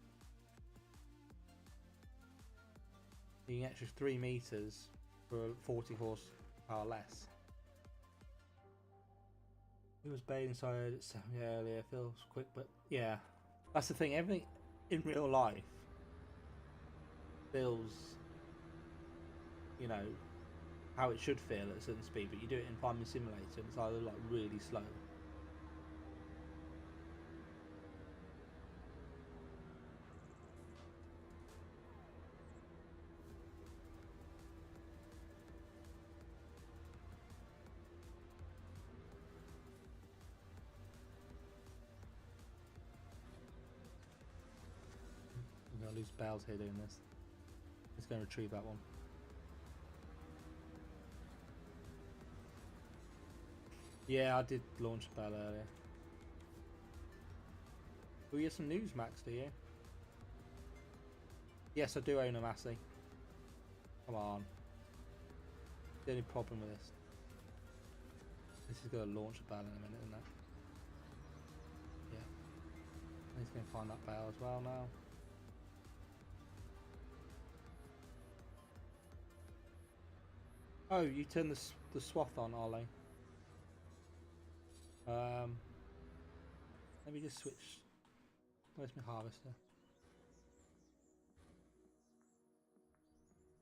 You can extra 3 meters for 40 horsepower less. It was bailed inside at 7 earlier. Feels quick, but yeah, that's the thing. Everything in real life feels, you know, how it should feel at a certain speed, but you do it in Farming Simulator and it's either like really slow. I'm gonna lose bells here doing this. Let's go and retrieve that one. Yeah, I did launch a bell earlier. Will you have some news, Max, do you? Yes, I do own a Massey. Come on. The only problem with this. This is going to launch a bell in a minute, isn't it? Yeah. He's going to find that bell as well now. Oh, you turned the swath on, Ollie. Let me just switch. Where's my harvester?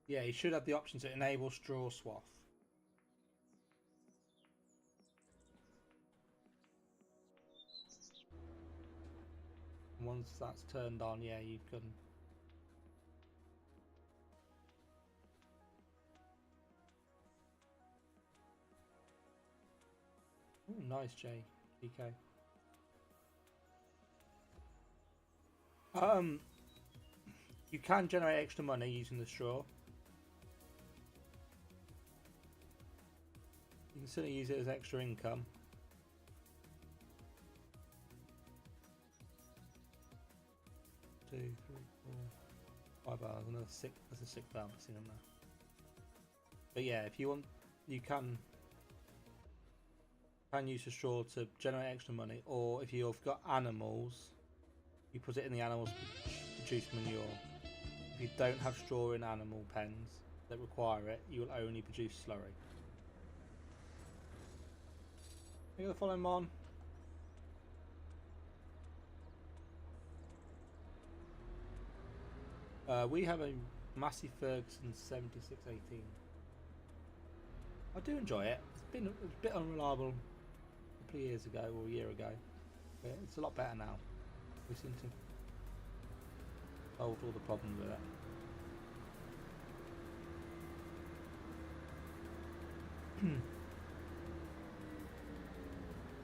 Yeah, you should have the option to enable straw swath. And once that's turned on, yeah, you can. Ooh, nice, GK. You can generate extra money using the straw. You can certainly use it as extra income. Two, three, 4, 5 hours. Another 6. That's a 6 balance in there. But yeah, if you want, you can use the straw to generate extra money, or if you've got animals, you put it in the animals to produce manure. If you don't have straw in animal pens that require it, you will only produce slurry. Are you gonna follow him on? We have a Massey Ferguson 7618. I do enjoy it. It's been a bit unreliable a couple of years ago or a year ago, but it's a lot better now. We seem to solve all the problems with it.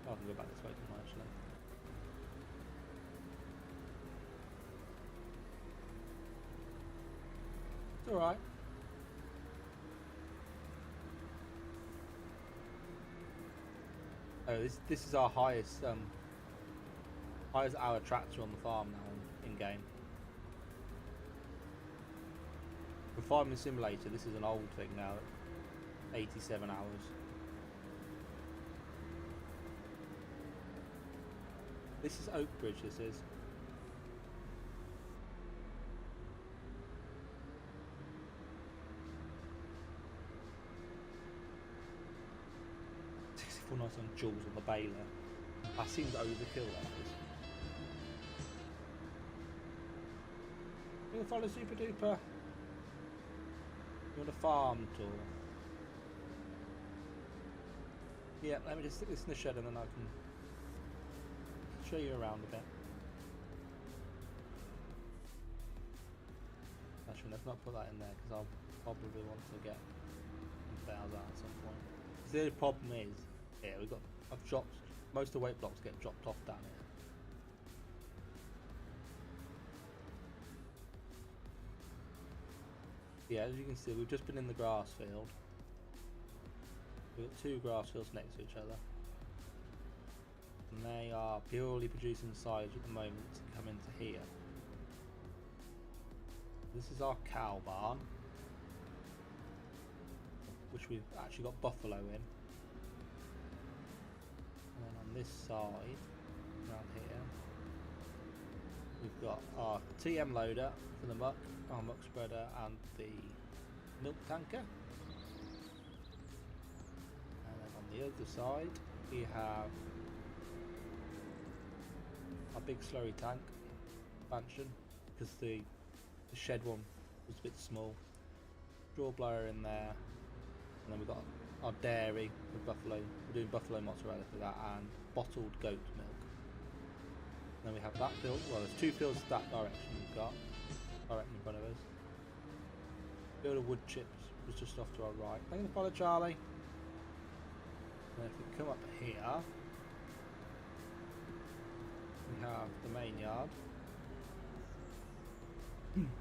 I can go back this way tomorrow, actually. It's alright. Oh, this is our highest hour tractor on the farm now in game. For Farming Simulator, this is an old thing now, 87 hours. This is Oakbridge, this is. Nice on Jules on the baler. That seems overkill, that is. You want to follow Super Duper? You want a farm tour? Yeah, let me just stick this in the shed and then I can show you around a bit. Actually, let's not put that in there because I'll probably want to get bales out at some point. The only problem is, yeah, I've dropped, most of the weight blocks get dropped off down here. Yeah, as you can see, we've just been in the grass field. We've got two grass fields next to each other. And they are purely producing silage at the moment to come into here. This is our cow barn, which we've actually got buffalo in. And then on this side, around here, we've got our TM loader for the muck, our muck spreader, and the milk tanker. And then on the other side, we have our big slurry tank expansion, because the shed one was a bit small. Draw blower in there, and then we've got our dairy for buffalo. We're doing buffalo mozzarella for that, and bottled goat milk. And then we have that field. Well, there's two fields that direction we've got, directly in front of us. Field of wood chips was just off to our right. Thank you for the follow, Charlie. And if we come up here, we have the main yard,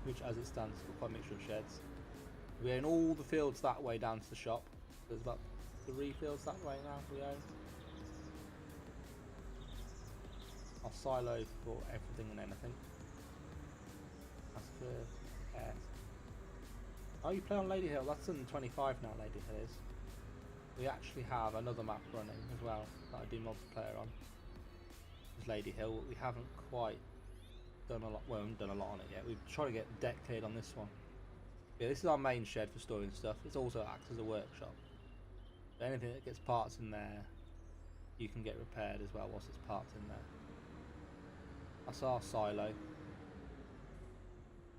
which as it stands is quite a mixture of sheds. We own all the fields that way down to the shop. There's about 3 fields that way now we own. Our silo for everything and anything. That's for air. Oh, you play on Lady Hill? That's in 25 now, Lady Hill is. We actually have another map running as well that I do multiplayer on. It's Lady Hill. We haven't quite done a lot. Well, we haven't done a lot on it yet. We've tried to get the deck cleared on this one. Yeah, this is our main shed for storing stuff. It also acts as a workshop. Anything that gets parts in there, you can get repaired as well whilst it's parked in there. That's our silo.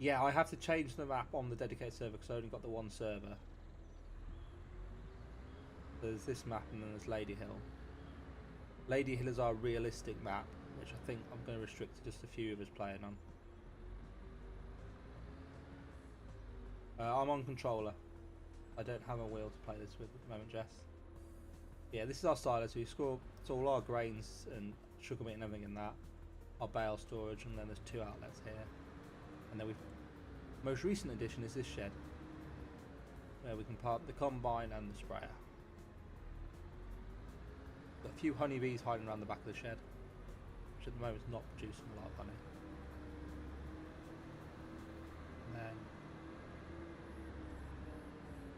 Yeah, I have to change the map on the dedicated server because I only got the one server. There's this map and then there's Lady Hill. Lady Hill is our realistic map, which I think I'm going to restrict to just a few of us playing on. I'm on controller. I don't have a wheel to play this with at the moment, Jess. Yeah, this is our silo, so we store all our grains and sugar beet and everything in that. Our bale storage, and then there's 2 outlets here. And then most recent addition is this shed, where we can park the combine and the sprayer. Got a few honeybees hiding around the back of the shed, which at the moment is not producing a lot of honey. And then,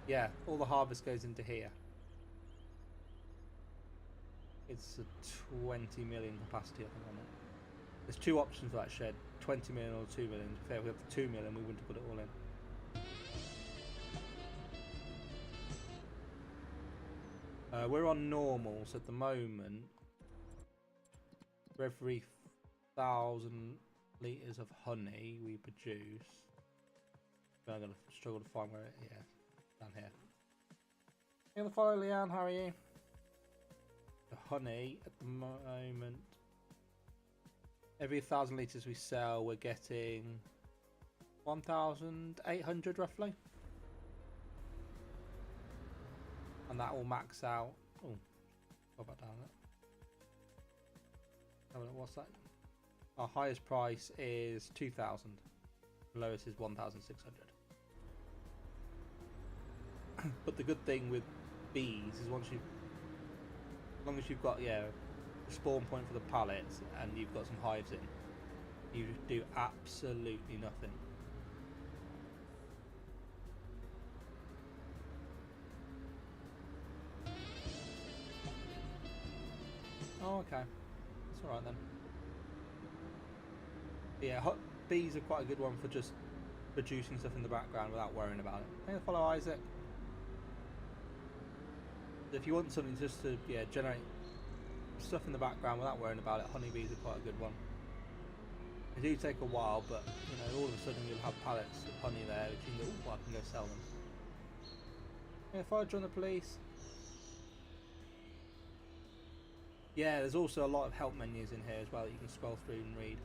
yeah, all the harvest goes into here. It's a 20 million capacity, I think, on it. There's 2 options for that shed, 20 million or 2 million. If we have the 2 million, we wouldn't have put it all in. We're on normal, so at the moment, for every 1,000 litres of honey we produce, I'm going to struggle to find where it is. Yeah, down here. You want to follow, Leanne? How are you? The honey at the moment, every 1,000 litres we sell, we're getting 1,800 roughly. And that will max out. Oh, go back down there. What's that? Our highest price is 2,000. The lowest is 1,600. But the good thing with bees is as long as you've got a spawn point for the pallets and you've got some hives in, you do absolutely nothing. Oh, okay. That's alright then. Yeah, bees are quite a good one for just producing stuff in the background without worrying about it. Hey, follow Isaac. If you want something just to generate stuff in the background without worrying about it, honeybees are quite a good one. They do take a while, but all of a sudden you'll have pallets of honey there which you can go, oh, I can go sell them. Yeah, if I join the police. Yeah, there's also a lot of help menus in here as well that you can scroll through and read.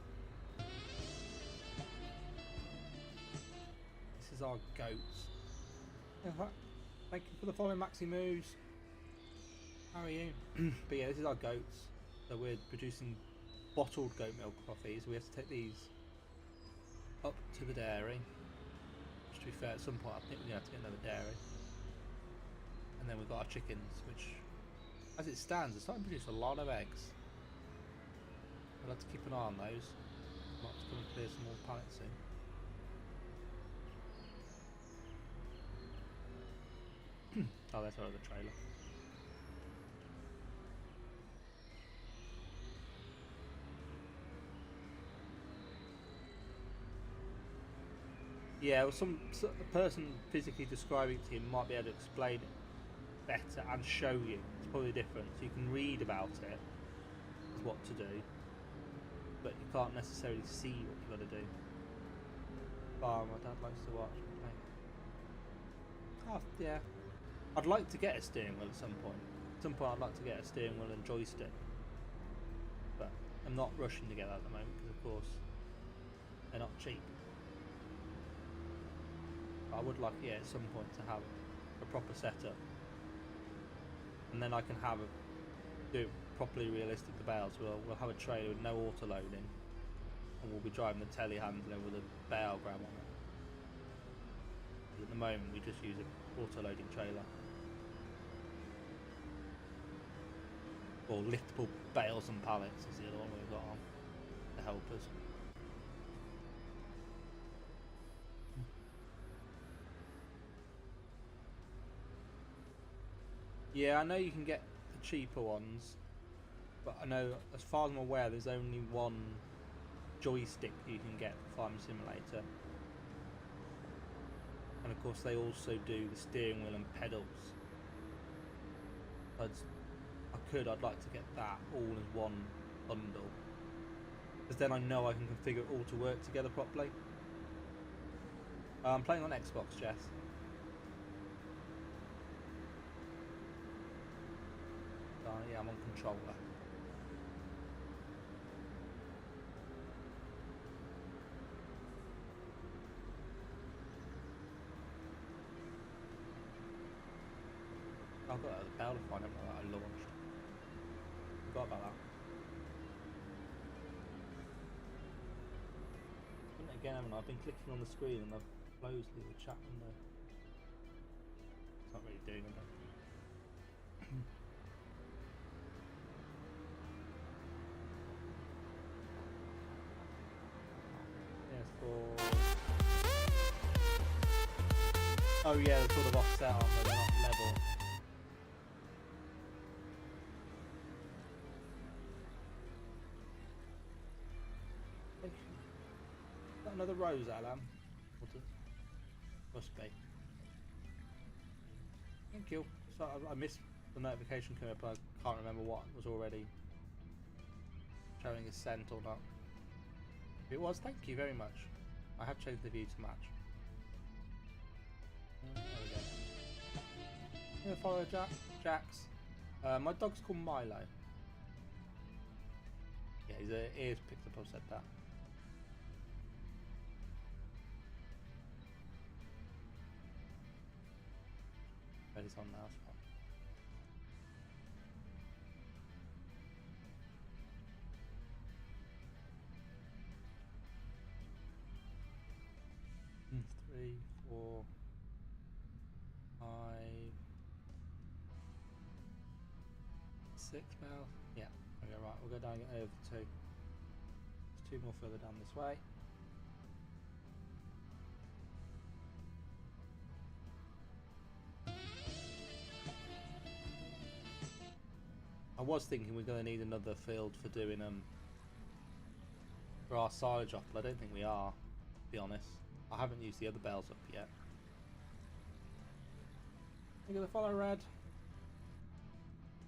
This is our goats. Thank you for the follow, Maxi Moves. How are you? But yeah, this is our goats. So we're producing bottled goat milk off these. We have to take these up to the dairy, Which, to be fair, at some point I think we're going to have to get another dairy. And then we've got our chickens, which, as it stands, are starting to produce a lot of eggs. We'll have to keep an eye on those. Might have to come and clear some more pallets soon. Oh, there's our other trailer. Yeah, well, a person physically describing it to you might be able to explain it better and show you. It's probably the difference. You can read about it, as what to do, but you can't necessarily see what you've got to do. Oh, my dad likes to watch me play. Oh, yeah. I'd like to get a steering wheel at some point. At some point I'd like to get a steering wheel and joystick. But I'm not rushing to get that at the moment because, of course, they're not cheap. I would like, yeah, at some point to have a proper setup, and then I can do it properly realistic to bales. We'll have a trailer with no auto loading, and we'll be driving the telehandler with a bale grab on it. But at the moment, we just use an auto loading trailer, or liftable bales and pallets is the other one we've got on to help us. Yeah, I know you can get the cheaper ones, but I know, as far as I'm aware, there's only one joystick you can get for Farming Simulator. And of course they also do the steering wheel and pedals. I'd like to get that all as one bundle, because then I know I can configure it all to work together properly. I'm playing on Xbox, Jess. Yeah, I'm on controller. I've got a bell to find out that I launched. Forgot about that. And again, haven't I? I've been clicking on the screen and I've closed the chat window. It's not really doing anything. Oh yeah, they're sort of offset, aren't they? They're not level. Got another rose, Alan? Must be. Thank you. So I missed the notification coming up. I can't remember what was already showing as sent or not. If it was, thank you very much. I have changed the view to match. There we go. I'm gonna follow Jax. My dog's called Milo. Yeah, his ears picked up. I said that. But it's on now. So. Three, 4, 5, 6 bells. Yeah. Okay, right. We'll go down and get over 2. There's 2 more further down this way. I was thinking we're going to need another field for doing for our silage up, but I don't think we are, to be honest. I haven't used the other bells up yet. Look at the follow red.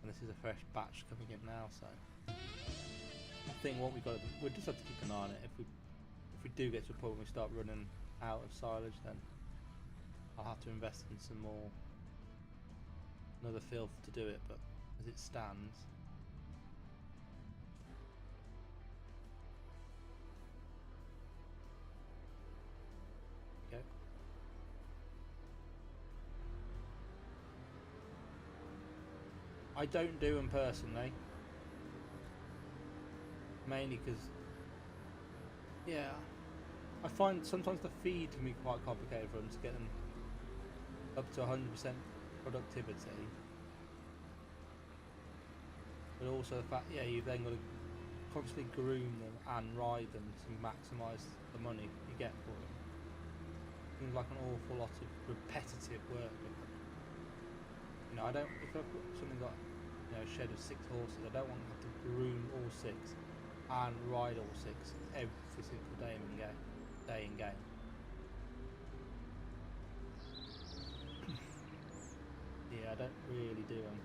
And this is a fresh batch coming in now, so I think what we'll just have to keep an eye on it. If we do get to a point where we start running out of silage, then I'll have to invest in another field to do it, but as it stands, okay. I don't do them personally, mainly because, yeah, I find sometimes the feed can be quite complicated for them to get them up to 100% productivity. But also the fact, yeah, you've then got to constantly groom them and ride them to maximise the money you get for them. Seems like an awful lot of repetitive work with them. You know, I don't. If I've got something got, you know, a shed of 6 horses, I don't want to have to groom all 6 and ride all 6 every single day in game. Yeah, I don't really do them.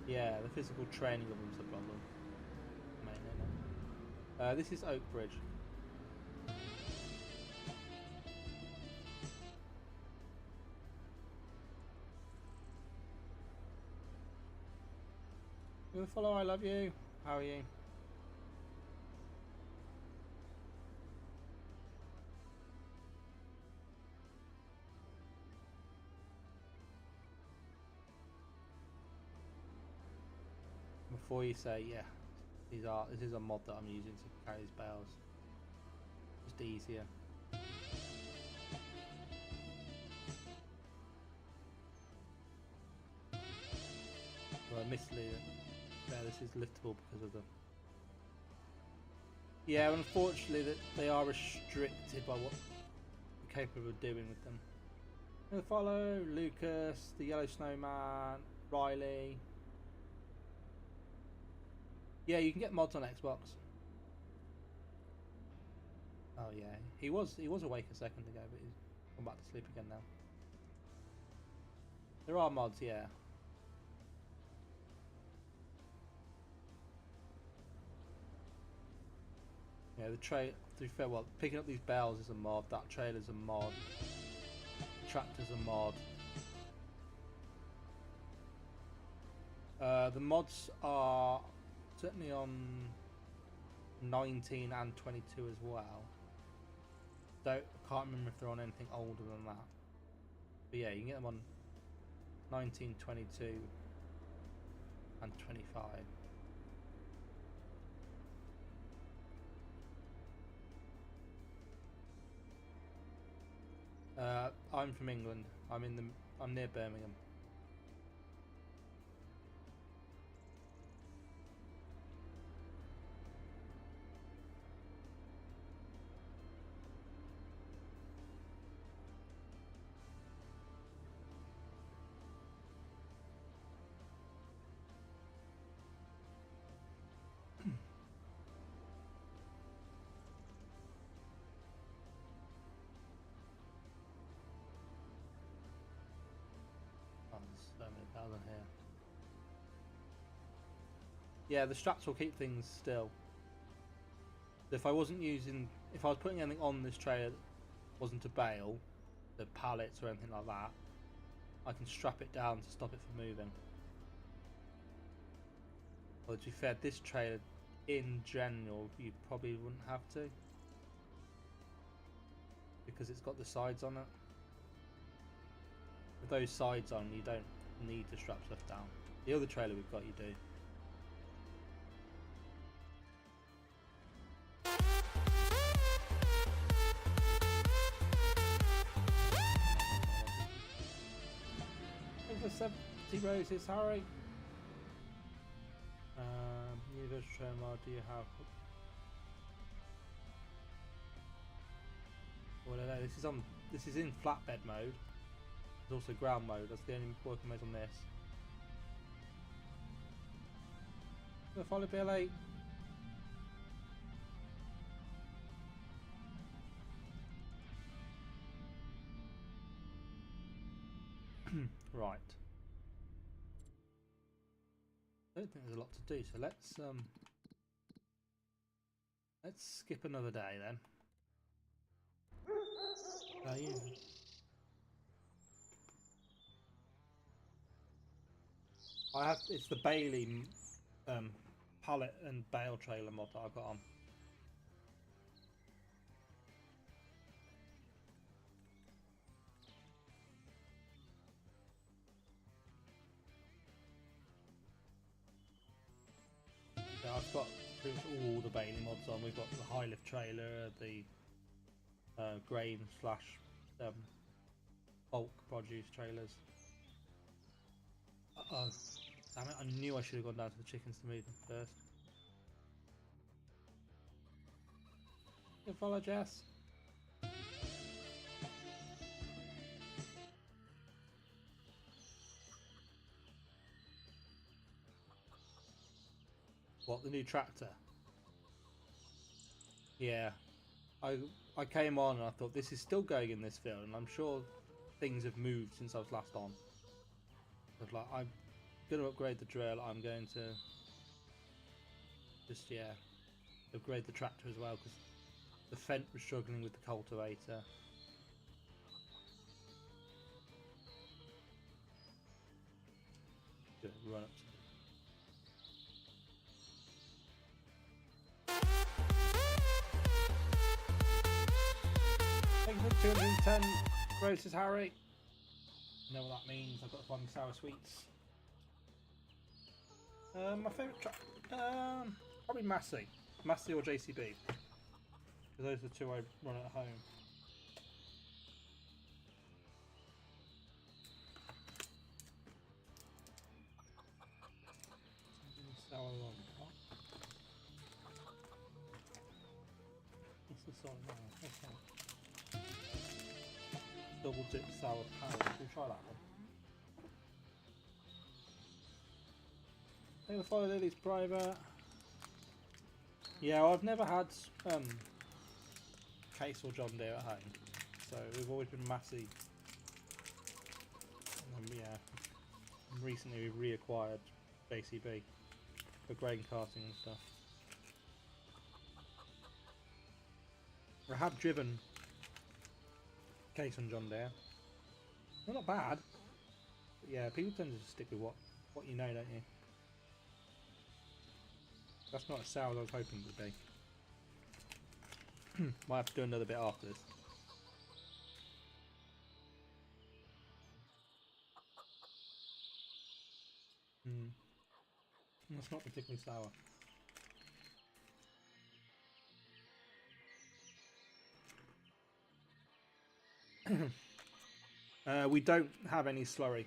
Yeah, the physical training of them's the problem. Mainly, no. This is Oak Bridge. You wanna follow? I love you. How are you? Before you say, yeah, this is a mod that I'm using to carry these bales. Just easier. Well, admittedly, yeah, this is liftable because of the. Yeah, unfortunately, that they are restricted by what we're capable of doing with them. I'm gonna follow Lucas, the Yellow Snowman, Riley. Yeah, you can get mods on Xbox. Oh yeah, he was awake a second ago, but he's gone back to sleep again now. There are mods, yeah. Yeah, the tray. To be fair, well, picking up these bales is a mod. That trailer's a mod. The tractor's a mod. The mods are certainly on 19 and 22 as well. I can't remember if they're on anything older than that. But yeah, you can get them on 19, 22, and 25. I'm from England. I'm near Birmingham. Oh, there's so many bells in here. Yeah, the straps will keep things still. If I was putting anything on this trailer that wasn't a bale, the pallets or anything like that, I can strap it down to stop it from moving. Well, to be fair, this trailer, in general, you probably wouldn't have to, because it's got the sides on it. With those sides on, you don't need to strap stuff down. The other trailer we've got, you do. Thank you for 70 roses, Harry. Universal Trail Mod, do you have? Well, no, this is in flatbed mode. There's also ground mode. That's the only working mode on this. Gonna follow BL8. Right. I don't think there's a lot to do, so let's skip another day then. Yeah. It's the Bailey pallet and bale trailer mod that I've got on. Yeah, I've got pretty much all the Bailey mods on. We've got the high lift trailer, the grain slash bulk produce trailers. Uh-oh. Damn it, I knew I should have gone down to the chickens to move them first. You follow Jess? What, the new tractor? Yeah. I came on and I thought this is still going in this field, and I'm sure things have moved since I was last on. But like, I'm going to upgrade the drill. I'm going to just upgrade the tractor as well, because the Fendt was struggling with the cultivator. Good, run up to thank you for 210 roses, Harry. You know what that means. I've got to find the sour sweets. My favourite track, probably Massey or JCB, because those are the two I run at home. Sour lollipop. What's the song now? Okay. Double dip sour powder. We'll try that one. I'm going to follow Lily's private. Yeah, I've never had Case or John Deere at home, so we've always been Massey. And recently we've reacquired JCB for grain carting and stuff. I have driven Case and John Deere. They're not bad. But yeah, people tend to stick with what you know, don't you? That's not as sour as I was hoping it would be. Might have to do another bit after this. That's not particularly sour. We don't have any slurry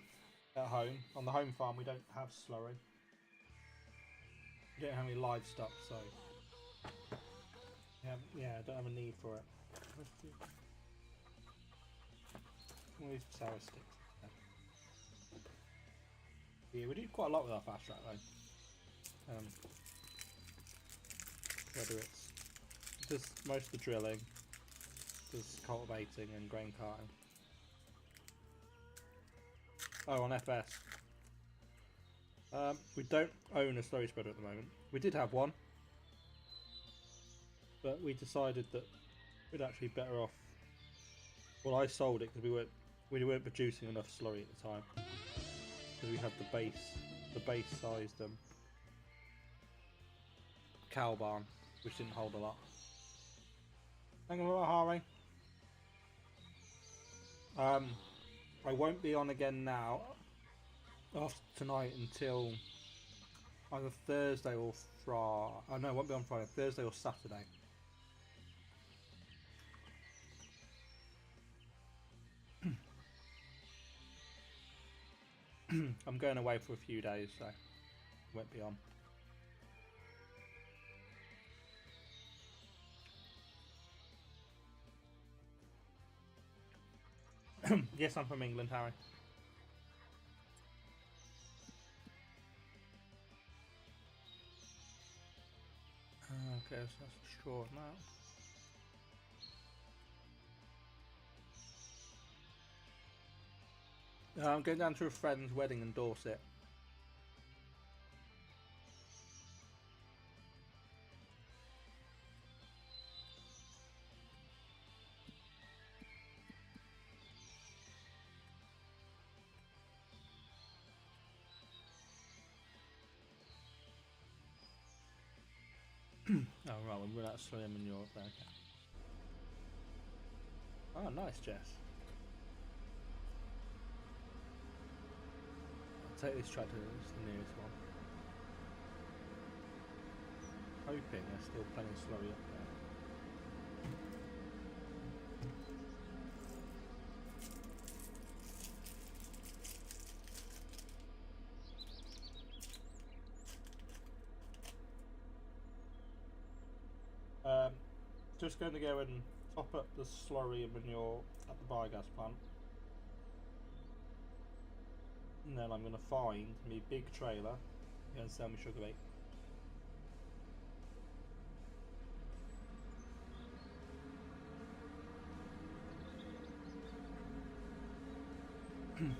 at home. On the home farm we don't have slurry. We don't have any livestock, so yeah, I don't have a need for it. We'll use sour sticks. Yeah, we do quite a lot with our fast track though. Whether it's just most of the drilling, just cultivating and grain carting. Oh, on FS. We don't own a slurry spreader at the moment. We did have one, but we decided that we'd actually better off. Well, I sold it because we weren't producing enough slurry at the time, because we had the base sized cow barn, which didn't hold a lot. Thank you for that, Harry. I won't be on again now after tonight until either Thursday or Friday. Oh no, I won't be on Friday. Thursday or Saturday. I'm going away for a few days, so I won't be on. Yes, I'm from England, Harry. Okay, so that's a straw now. I'm going down to a friend's wedding in Dorset. Oh right, we're out of Slim in Europe there. Okay. Oh, nice, Jess. I'll take this tractor, it's the nearest one. hoping there's still plenty of slurry up there. Just going to go and top up the slurry when you're at the biogas plant. And then I'm going to find me big trailer and sell me sugar beet.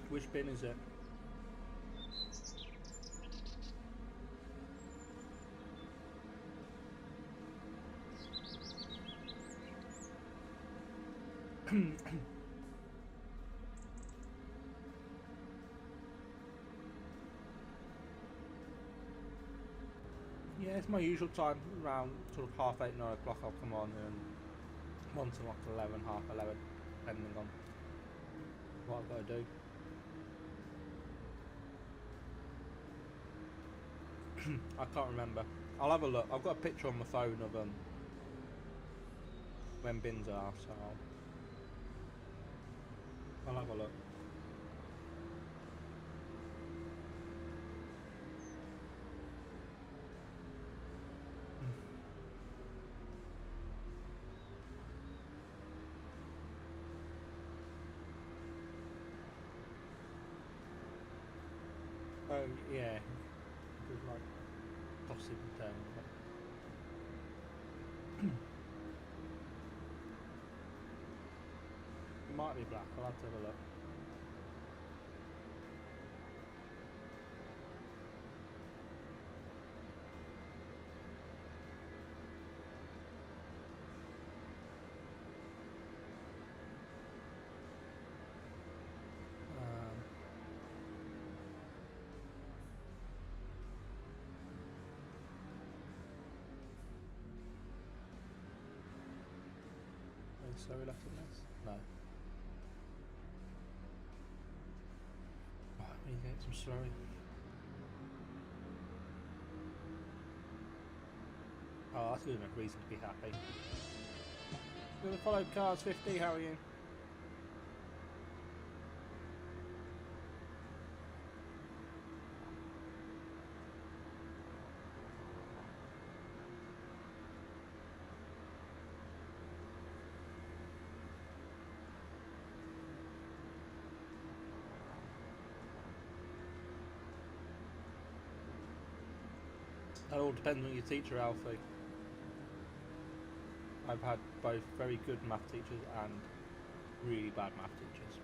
Which bin is it? Yeah, it's my usual time, around sort of 8:30, 9 o'clock I'll come on, and once in like 11, half 11, depending on what I've got to do. I can't remember. I'll have a look. I've got a picture on my phone of when bins are, so I'll have a look. Oh yeah, just like tossing down. It might be black. I'll have to have a look. So we left in this? No. Right, we need to get some slurry. Oh, that's a good enough reason to be happy. We're gonna follow Cars 50, how are you? That all depends on your teacher, Alfie. I've had both very good math teachers and really bad math teachers.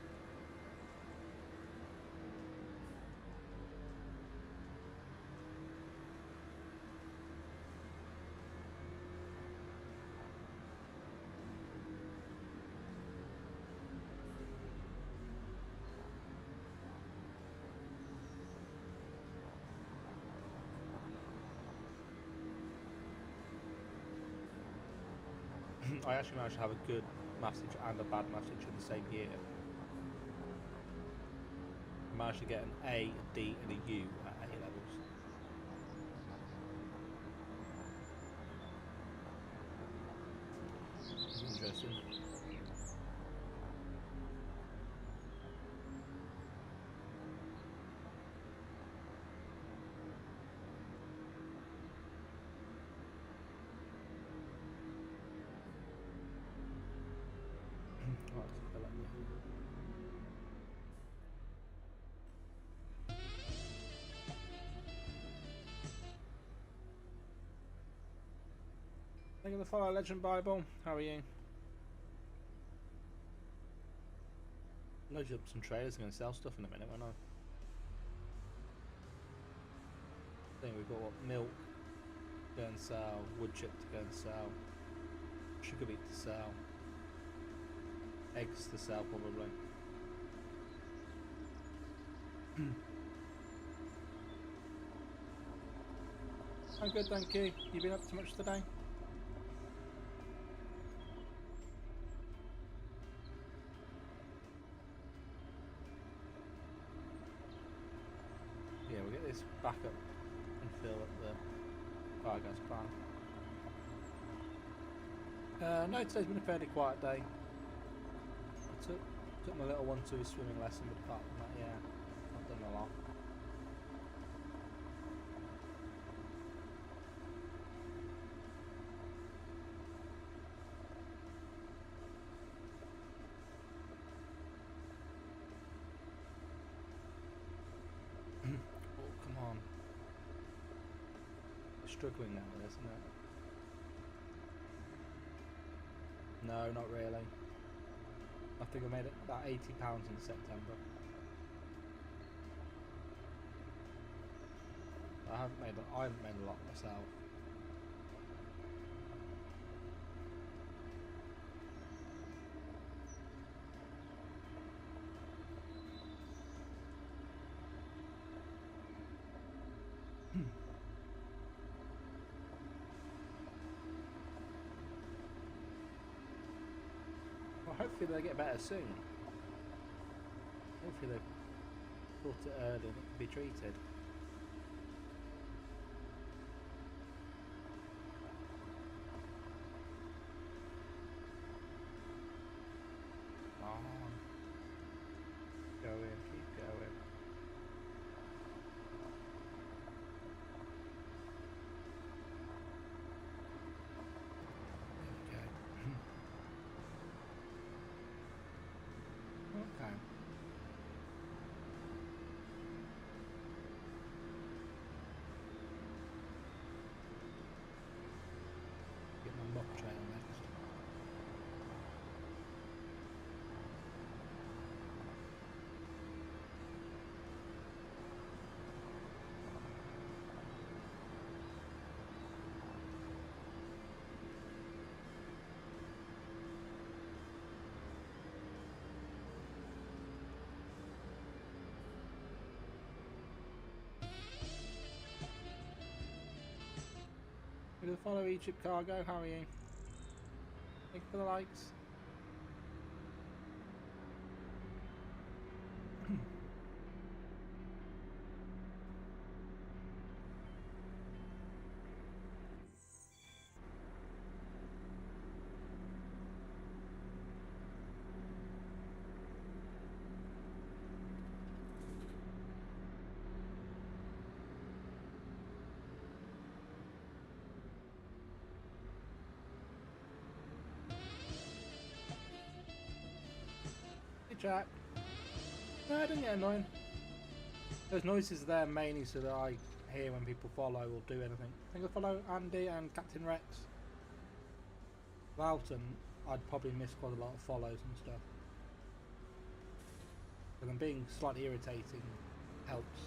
I actually managed to have a good maths teacher and a bad maths teacher in the same year. I managed to get an A, a D and a U at A levels. Interesting. Thank you for the follow, Legend Bible. How are you? Loads up some trailers and going to sell stuff in a minute, won't I? I think we've got what, milk to go and sell, wood chip to go and sell, sugar beet to sell, eggs to sell probably. I'm good, thank you. You been up to much today? Yeah, we'll get this back up and fill up the biogas plant. No, today's been a fairly quiet day. I took my little one to his swimming lesson, but apart from that, yeah, I've done a lot. Oh, come on. It's struggling now, isn't it? No, not really. I think I made it about £80 in September. I haven't made a lot myself. Well, hopefully they get better soon. Hopefully they've caught it early and it can be treated. Come on. Going, keep going. There we go. Okay. Get my mock trail next. We're going to follow Egypt Cargo. How are you? Thank you for the likes. Hey Jack. No, I didn't get annoying. Those noises there mainly so that I hear when people follow or do anything. I think I follow Andy and Captain Rex. Without them, I'd probably miss quite a lot of follows and stuff. But them being slightly irritating helps.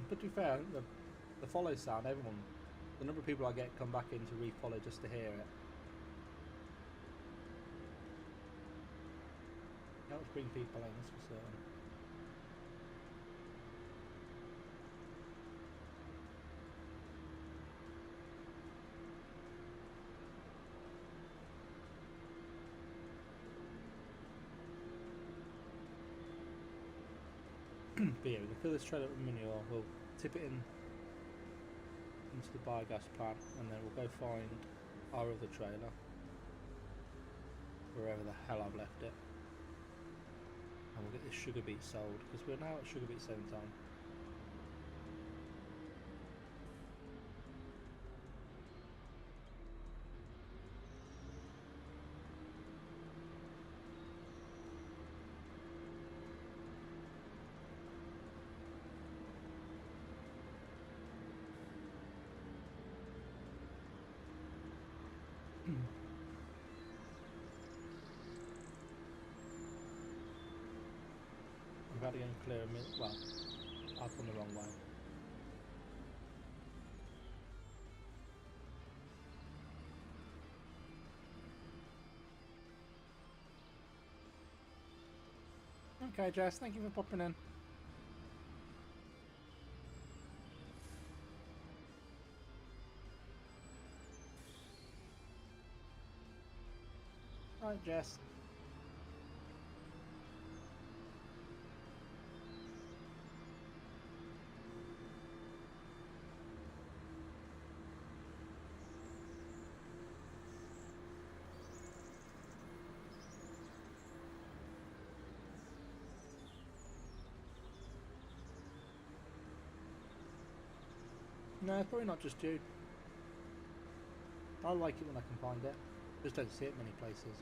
But to be fair, I think the follow sound, everyone, the number of people I get come back in to re-follow just to hear it. Helps bring people in, that's for certain. But yeah, we can fill this trailer up with manure, we'll tip it in into the biogas plant, and then we'll go find our other trailer, wherever the hell I've left it, and we'll get this sugar beet sold, because we're now at sugar beet selling time. I'm about to go and clear a minute, well, I've gone the wrong way. Okay Jess, thank you for popping in. Alright Jess. No, it's probably not just you. I like it when I can find it. Just don't see it many places.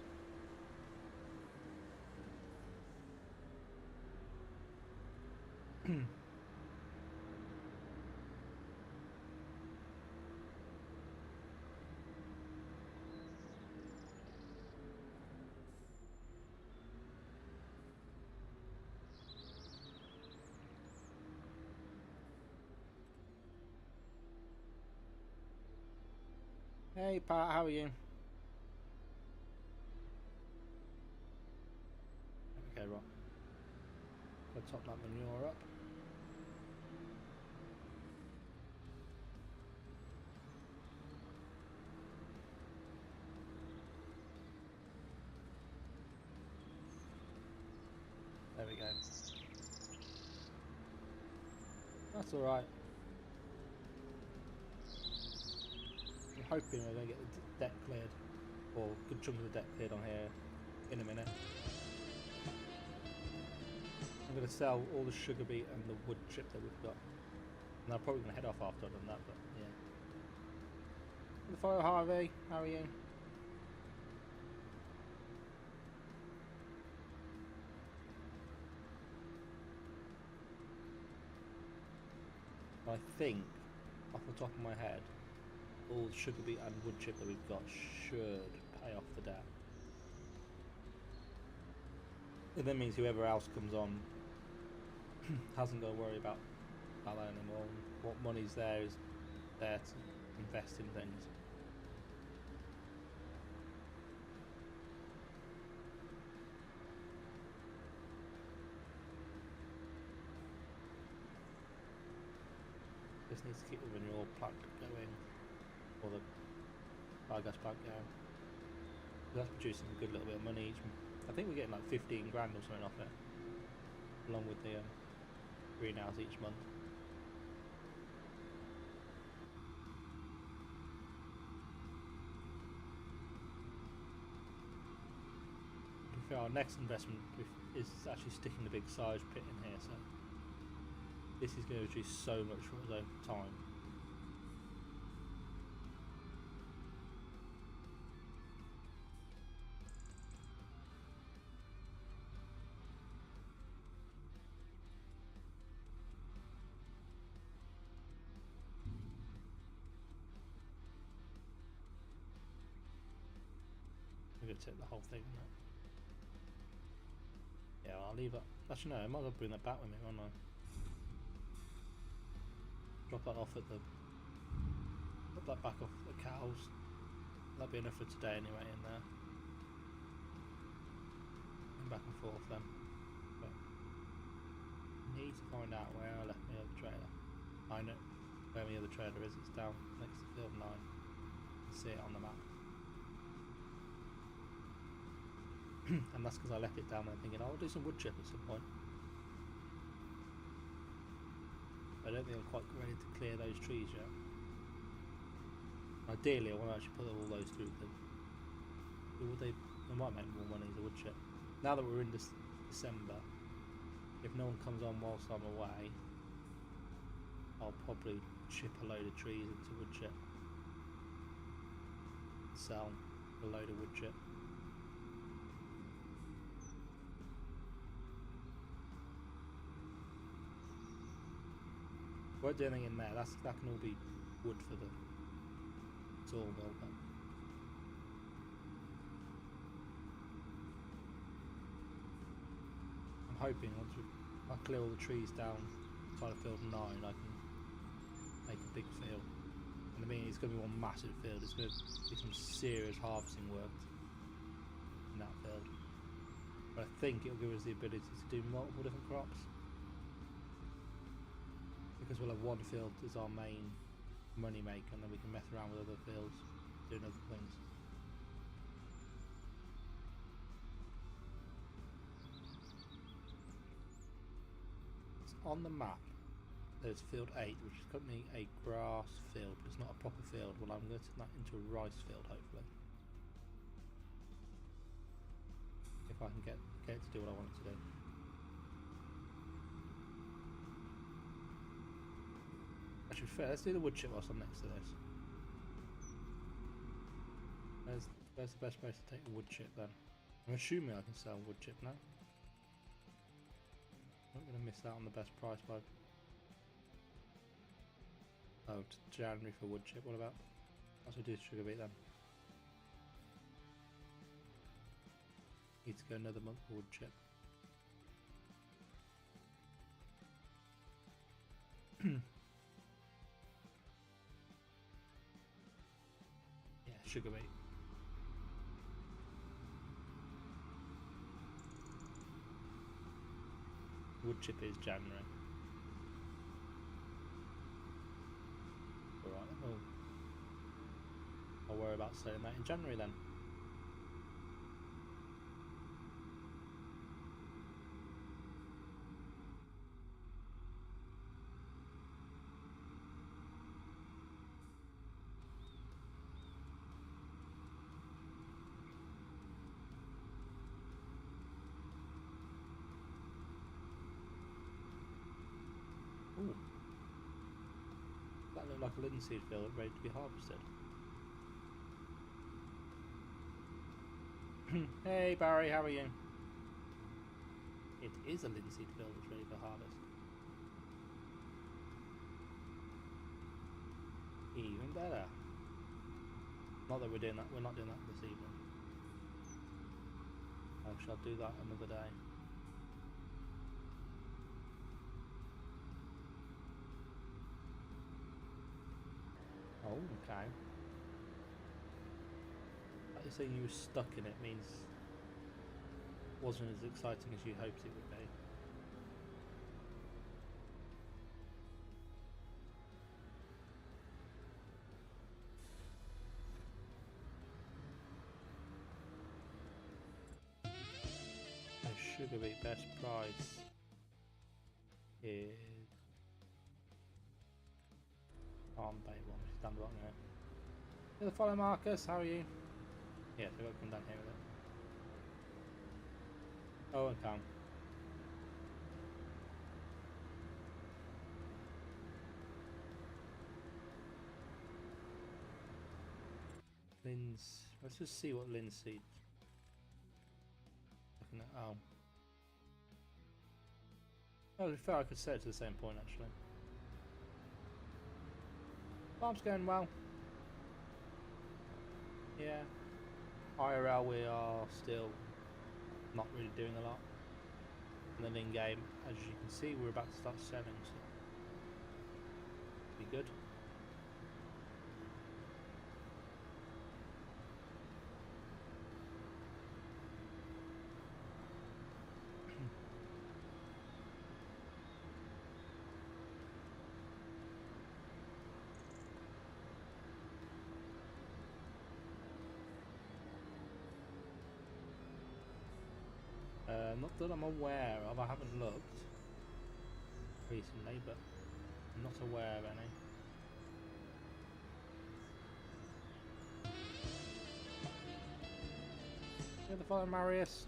Hey Pat, how are you? Okay, right. Go top that manure up. There we go. That's alright. I'm hoping we're going to get the deck cleared, or a good chunk of the deck cleared on here in a minute. I'm going to sell all the sugar beet and the wood chip that we've got. And I'm probably going to head off after I've done that, but yeah. The fire, Harvey, how are you? I think, off the top of my head, all the sugar beet and wood chip that we've got should pay off the debt. And that means whoever else comes on hasn't got to worry about that anymore. What money's there is there to invest in things. Just needs to keep the renewal plant going, or the biogas plant going. That's producing a good little bit of money each. I think we're getting like 15 grand or something off it, along with the greenhouse each month. Our next investment is actually sticking the big sage pit in here, so this is going to reduce so much for its own time. I'm going to take the whole thing now. Yeah, I'll leave that. Actually, no, I might as well bring that back with me, won't I? Drop that off at the. Put that back off the cows. That'll be enough for today anyway in there. And back and forth then. But need to find out where I left my other trailer. I know where my other trailer is. It's down next to field 9. You can see it on the map. And that's because I left it down there thinking, oh, I'll do some wood chip at some point. I don't think I'm quite ready to clear those trees yet. Ideally, I want to actually put all those through them. They might make more money as a wood chip. Now that we're in December, if no one comes on whilst I'm away, I'll probably chip a load of trees into wood chip. Sell a load of wood chip. Won't do anything in there. That can all be wood for the sawmill. But I'm hoping once I clear all the trees down inside of field 9, I can make a big field. And I mean, it's going to be one massive field. It's going to be some serious harvesting work in that field. But I think it'll give us the ability to do multiple different crops. Because we'll have one field as our main money maker, and then we can mess around with other fields, doing other things. It's on the map. There's field 8, which is currently a grass field, but it's not a proper field. Well, I'm going to turn that into a rice field, hopefully. If I can get it to do what I want it to do. Actually, fair. Let's do the wood chip whilst I'm next to this. Where's the best place to take the wood chip then? I'm assuming I can sell wood chip now. I'm not going to miss out on the best price by... Oh, January for wood chip. What about? I'll do sugar beet then. Need to go another month for wood chip. Yeah, sugar beet. Wood chip is January. Alright, I'll worry about selling that in January then. Ooh. That looked like a linseed field ready to be harvested. Hey Barry, how are you? It is a linseed field that's ready for harvest. Even better. Not that we're doing that, we're not doing that this evening. I shall do that another day. Oh, okay. Like you saying you were stuck in it means it wasn't as exciting as you hoped it would be. Sugar beet best price is Farm Bay one, which is down the bottom there. Hello, follow Marcus, how are you? Yes, I've got to come down here with it. Oh, and come. Let's just see what linseed. Looking at, oh. Oh, to be fair, I could set it to the same point actually. Farm's going well. Yeah. IRL we are still not really doing a lot. And then in game, as you can see, we're about to start selling, so be good. Not that I'm aware of, I haven't looked recently, but I'm not aware of any. Yeah, the follow Marius.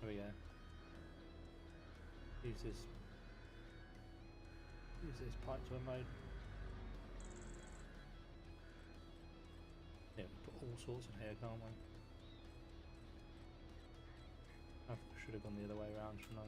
There we go. Use this pipe to unload. Yeah, we put all sorts in here, can't we? I should have gone the other way around, shouldn't I?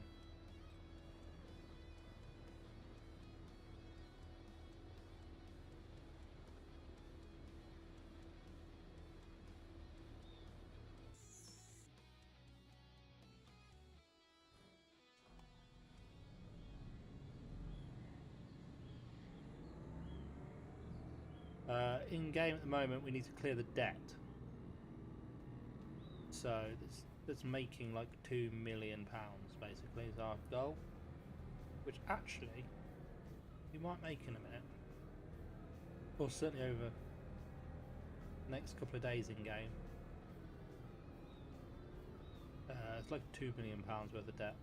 In game at the moment, we need to clear the debt. So that's making like £2 million basically is our goal, which actually we might make in a minute, or certainly over the next couple of days in game. It's like £2 million worth of debt.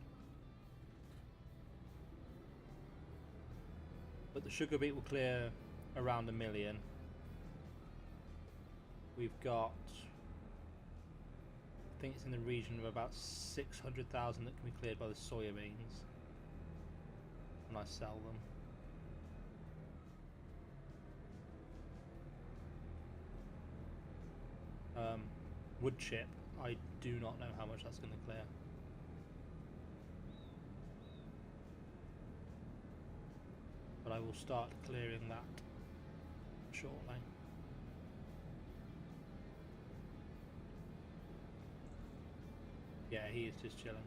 But the sugar beet will clear around £1 million. We've got, I think it's in the region of about 600,000 that can be cleared by the soya beans. when I sell them. Wood chip, I do not know how much that's going to clear. But I will start clearing that shortly. Yeah, he is just chilling.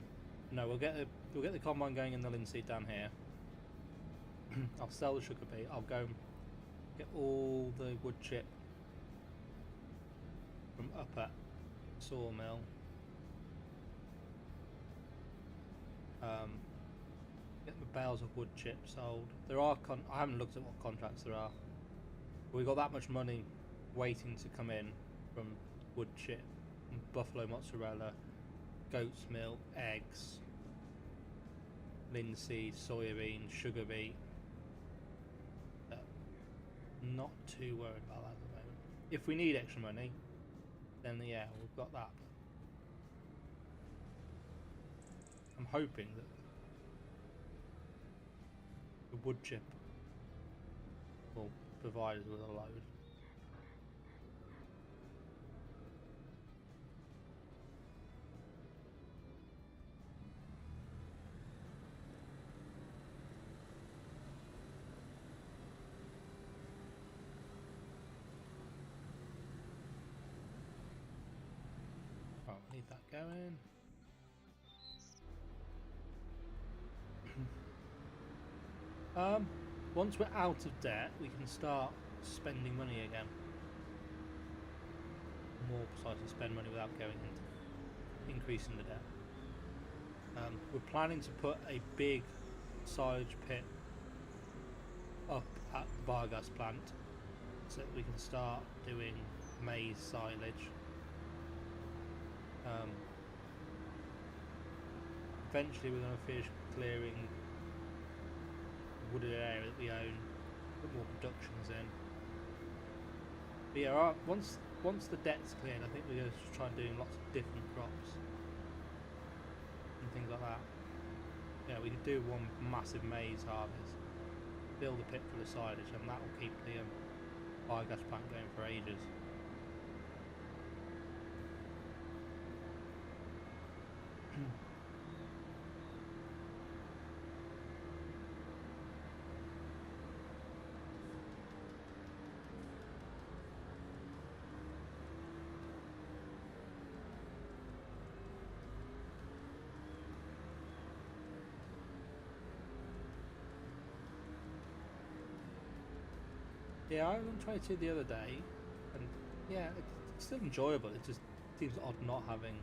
No, we'll get the combine going in the linseed down here. I'll sell the sugar beet. I'll go get all the wood chip from up at sawmill. Get the bales of wood chip sold. There are I haven't looked at what contracts there are. But we got that much money waiting to come in from wood chip, buffalo mozzarella, goat's milk, eggs, linseed, soybean, sugar beet. Not too worried about that at the moment. If we need extra money, then yeah, we've got that. I'm hoping that the wood chip will provide us with a load. Oh, we need that going. Once we're out of debt, we can start spending money again. More precisely, spend money without going into increasing the debt. We're planning to put a big silage pit up at the biogas plant so that we can start doing maize silage. Eventually we're going to finish clearing the wooded area that we own, put more productions in. But yeah, once the debt's cleared, I think we're going to try doing lots of different crops and things like that. Yeah, we could do one massive maize harvest, build a pit full of silage, and that will keep the biogas plant going for ages. Yeah, I tried to the other day, and yeah, it's still enjoyable. It just seems odd not having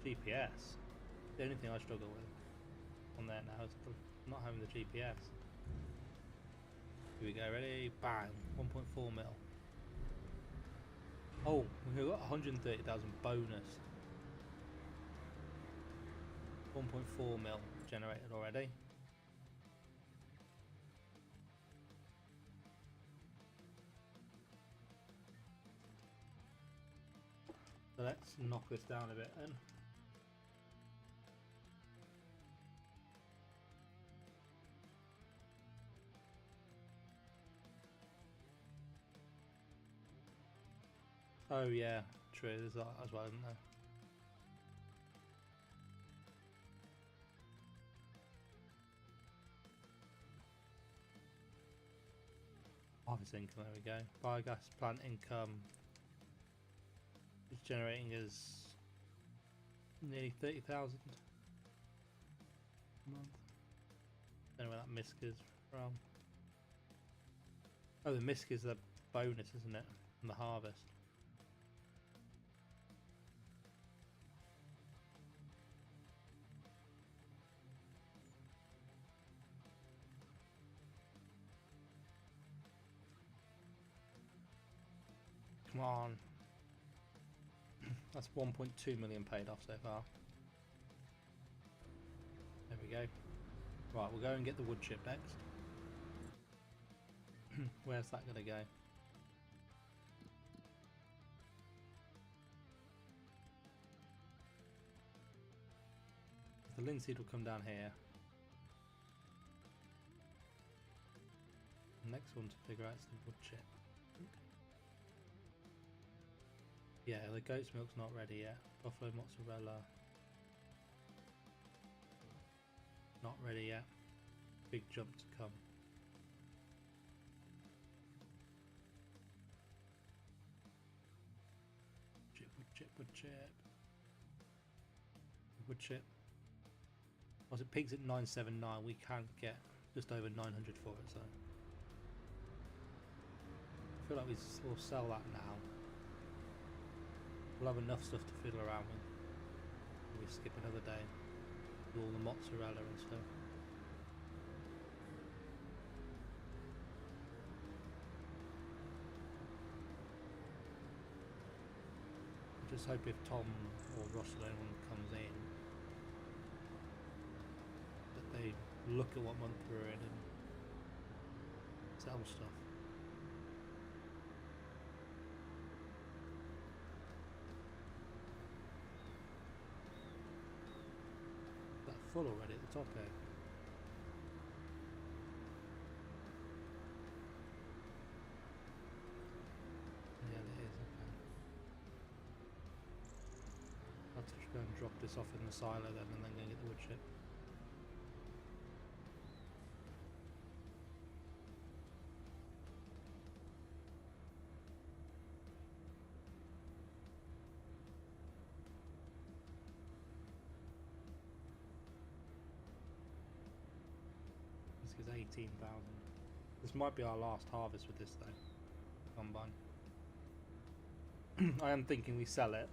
GPS. The only thing I struggle with on there now is not having the GPS. Here we go, ready? Bang! 1.4 mil. Oh, we've got 130,000 bonus. 1.4 mil generated already. So let's knock this down a bit then. Oh yeah, true, there's that as well, isn't there? Harvest income, there we go. Biogas plant income is generating us nearly 30,000 a month. Don't know where that misc is from. Oh, the misc is the bonus, isn't it? From the harvest. Come on. That's 1.2 million paid off so far. There we go. Right, we'll go and get the wood chip next. Where's that going to go? The linseed will come down here. Next one to figure out is the wood chip. Yeah, the goat's milk's not ready yet. Buffalo mozzarella. Not ready yet. Big jump to come. Chip, wood chip, wood chip. Wood chip. Was it pigs at 979? We can't get just over 900 for it, so I feel like we'll sell that now. We'll have enough stuff to fiddle around with. We skip another day. Do all the mozzarella and stuff. I just hope if Tom or Russell, anyone comes in, that they look at what month we're in and sell stuff. That full already at the top here. Yeah, it is, okay. I'll have to just go and drop this off in the silo then and then go and get the wood chip. This is 18,000. This might be our last harvest with this though. Combine. I am thinking we sell it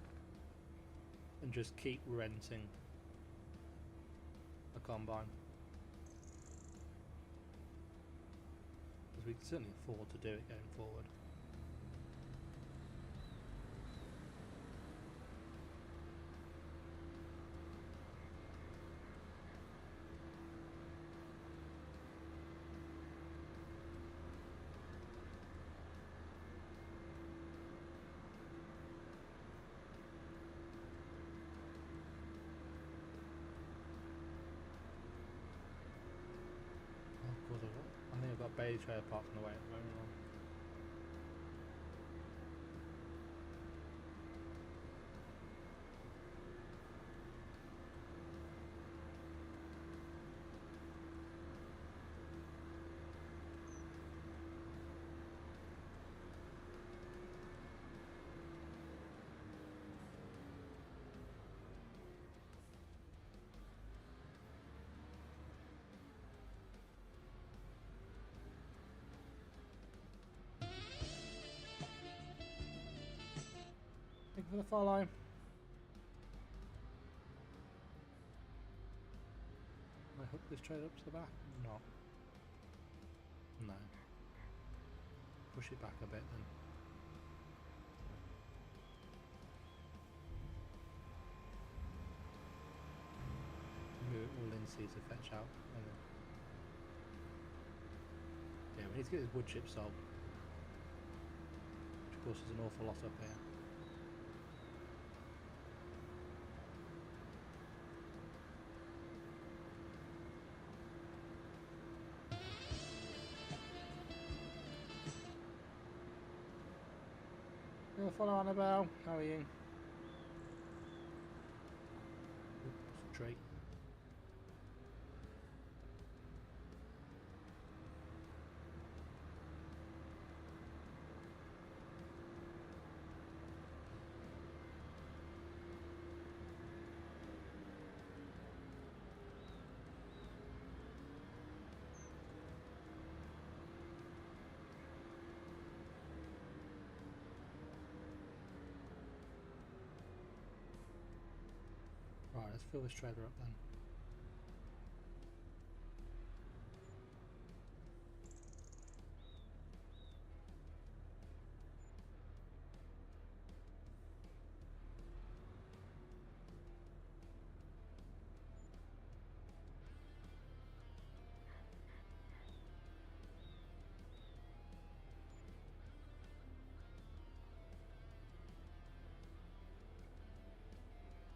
and just keep renting a combine. Because we can certainly afford to do it going forward. I think I've got Bailey trailer parked on the way at the moment. Thank you for the follow. I hook this trailer up to the back? No. No. Push it back a bit then. Move it all in so to fetch out. Yeah, we need to get this wood chip sold. Which of course is an awful lot up here. You'll follow Annabelle. How are you? Oops, Drake. Right, let's fill this trailer up then.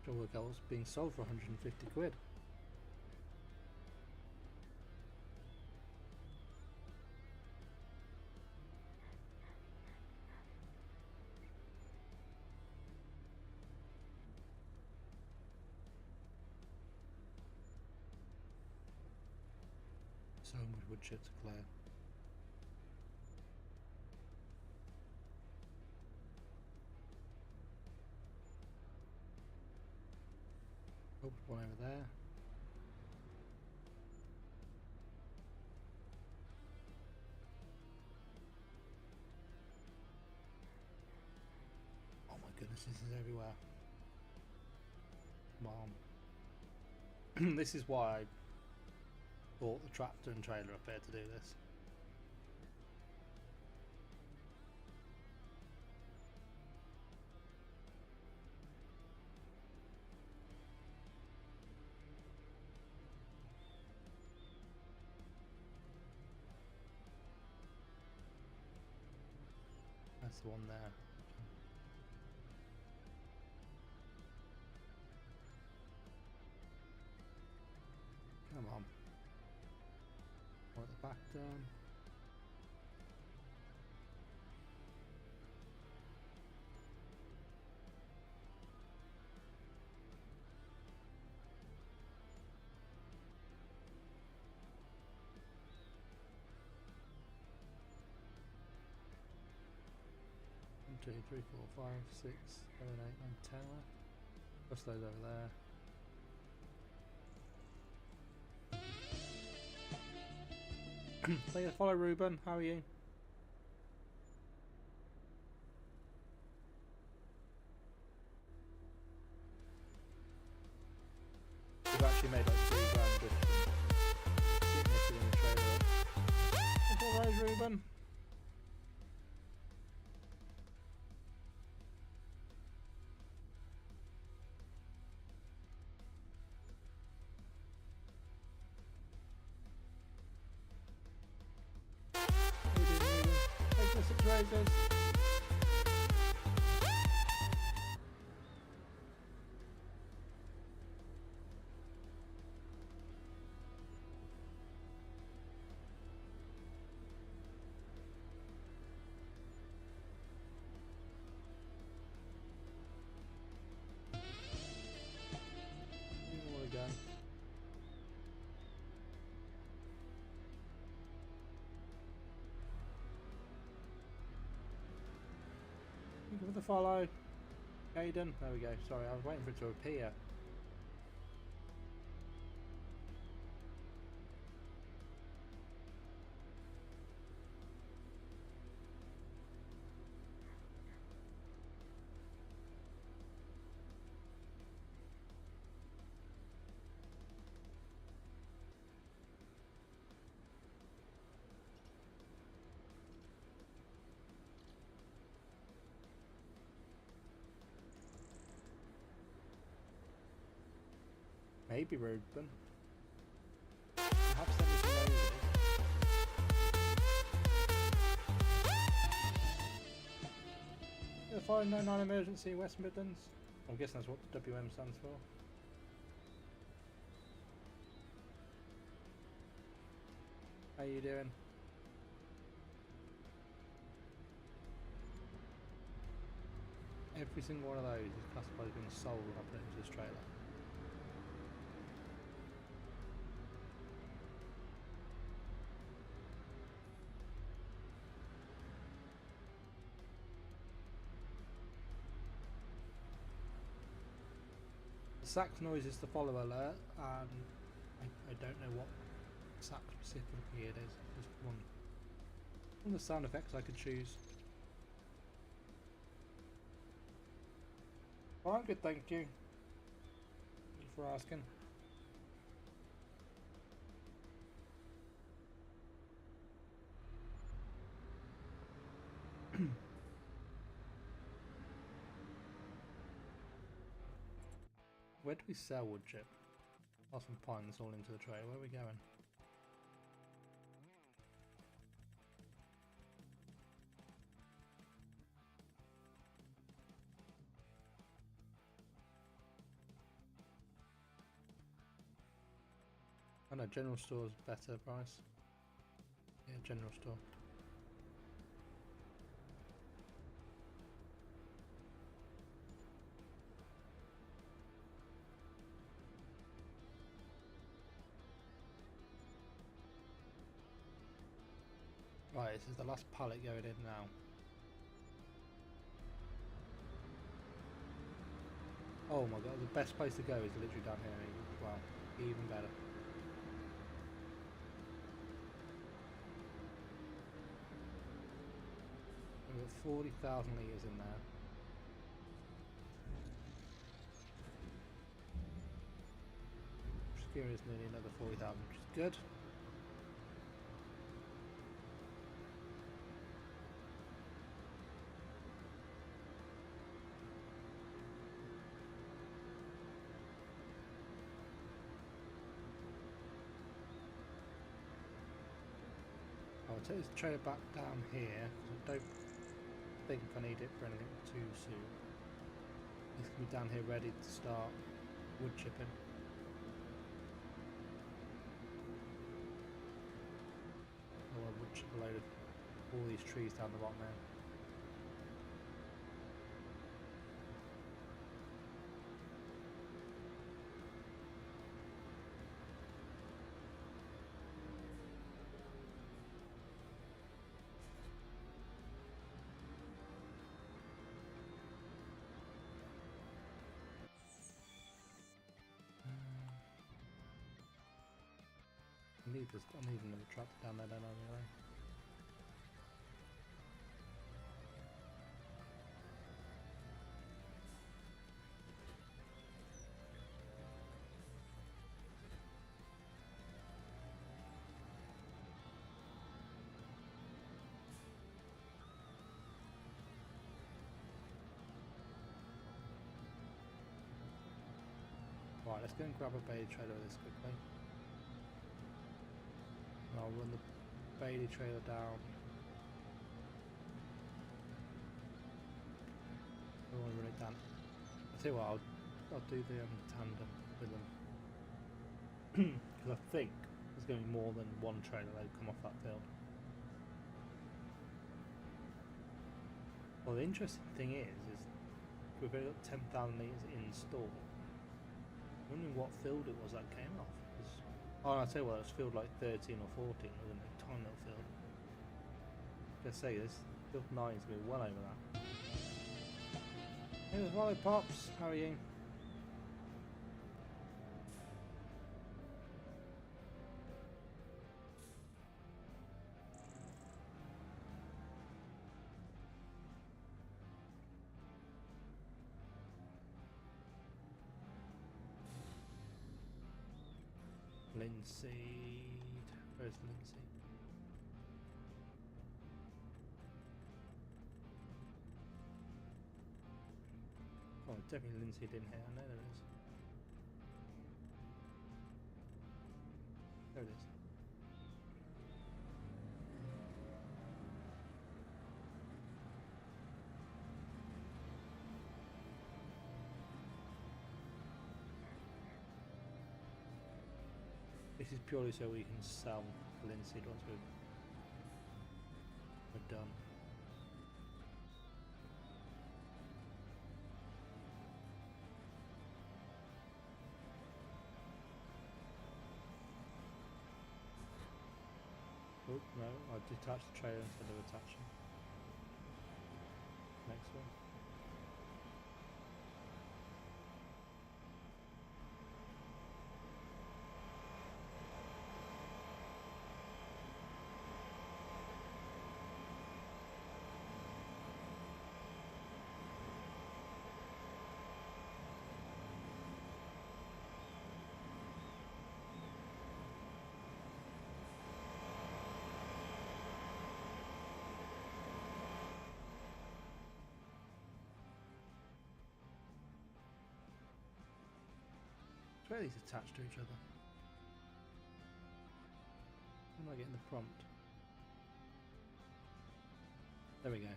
Try to work out what's being sold for 150 quid. So much wood chip to clear. Oh, one over there. Oh my goodness, this is everywhere. Mom. This is why I bought the tractor and trailer up here to do this. That's the one there. Come on. One at the back done. One, two, three, four, five, six, 7, 8, 9, 10 left. Plus those over there. Thank you for follow, Ruben. How are you? We've actually made like $3 grand just from sitting in the trailer. Thank you, follow, Ruben. Thank you, 6 roses. More to go. Thank you for the follow, Aiden. There we go. Sorry, I was waiting for it to appear. Maybe Ruben. You have sent me some roses. Yeah, 599 emergency West Midlands. I'm guessing that's what WM stands for. How you doing? Every single one of those is classified as being sold when I put it into this trailer. Sax noise is the follow alert, and I don't know what Sax specifically it is. Just one of the sound effects I could choose. Well, I'm good, thank you. Thanks for asking. Where do we sell wood chip? Lost some pines all into the tray. Where are we going? Oh no, general store's better price. Yeah, general store. Right, this is the last pallet going in now. Oh my god, the best place to go is literally down here. Well, even better. We've got 40,000 litres in there. Just giving us nearly another 40,000, which is good. I'll take this trailer back down here, because I don't think I need it for anything too soon. It's going to be down here ready to start wood chipping. I want to wood chip a load of all these trees down the bottom there. I need another tractor down there, don't I, really? Right, let's go and grab a Bailey trailer with this quickly. And I'll run the Bailey trailer down. I want to run it down. I'll tell you what, I'll do the tandem with them. Because I think there's going to be more than one trailer that come off that field. Well, the interesting thing is we've only got 10,000 litres installed. I'm wondering what field it was that came off. Oh, I'll tell you what, it was field like 13 or 14, wasn't it? Tiny little field. Let's say this, field 9 is going to be well over that. Hey, Wally Pops, how are you? Linseed. Where's Linseed? Oh, definitely Linseed in here. I know there is. There it is. This is purely so we can sell linseed once we're done. Oh no, I detached the trailer instead of attaching. Next one. Where are these attached to each other? How am I getting the prompt? There we go.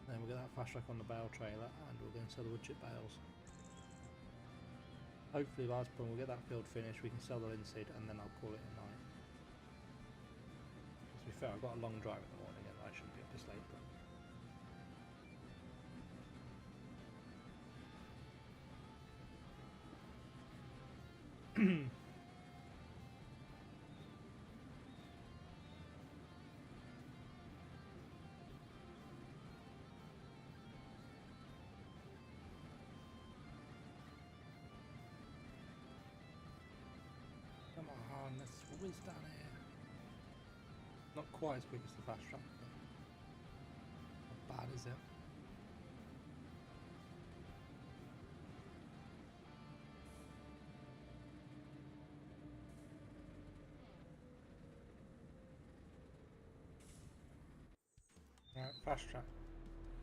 Then we'll get that fast track on the bale trailer and we'll go and sell the wood chip bales. Hopefully last point we'll get that field finished, we can sell the linseed and then I'll call it a night. To be fair, I've got a long drive in the morning and I shouldn't be up this late, but There's always down here. Not quite as quick as the fast track, but not bad, is it? Right, fast track.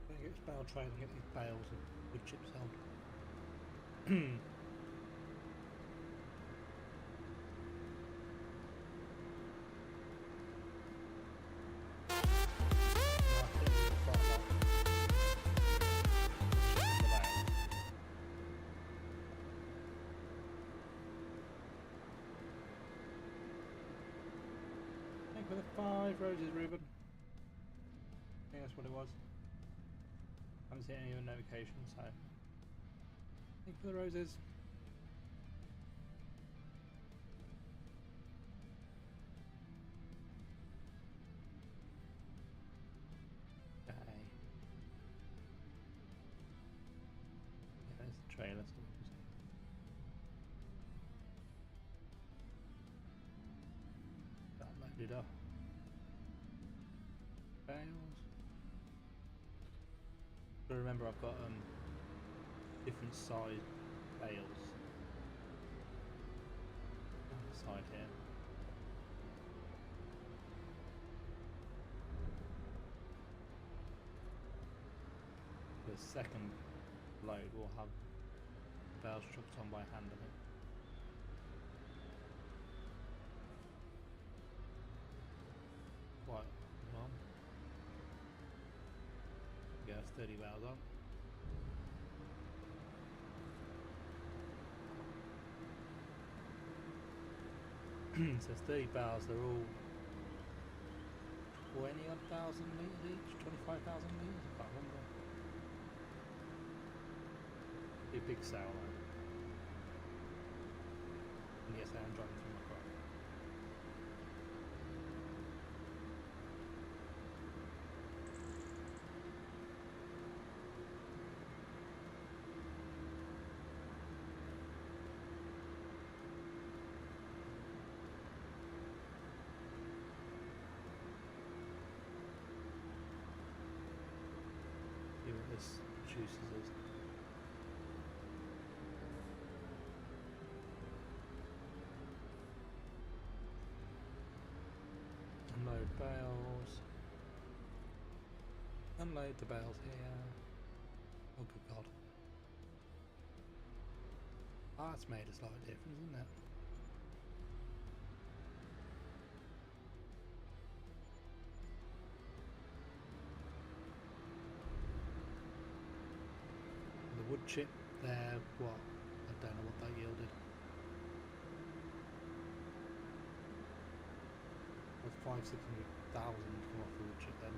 Gonna get this bale trade and get these bales of wood chips sold. Thank you for the 5 roses, Ruben. I think that's what it was. I haven't seen any other notifications, so thank you for the roses. Okay. Yeah, there's the trailer. So that loaded up. Bales. But remember, I've got different size bales on the side here. The second load will have bales chucked on by hand, I think. Quite long. Yeah, it's 30 bales on. So it's 30 bales, they're all 20,000 litres each, 25,000 litres, I can't remember. Be a big sale though. And yes, I am driving through my car. See what this juices is. Unload bales. Unload the bales here. Oh good god. Ah, it's made a slight difference, isn't it? The wood chip there, what? I don't know what that yielded. That's 500,000-600,000 come off the wood chip then.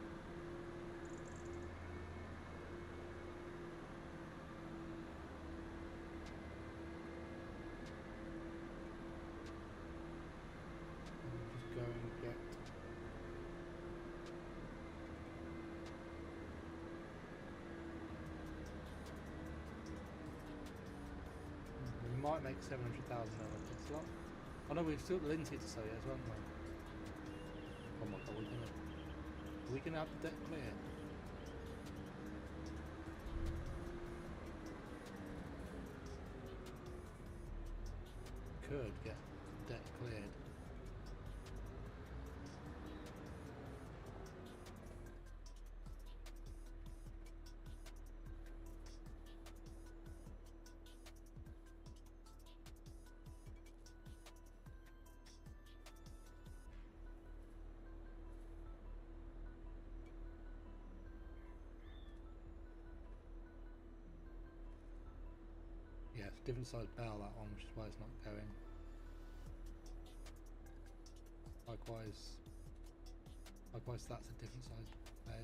Just go and get we might make 700,000 out of this lot. Oh no, we've still got Lindsay to sell yet as well, haven't we? Oh my god, are we gonna have the deck clear? Could get the deck cleared. Yeah, it's a different size bale that one, which is why it's not going. Likewise, that's a different size bale.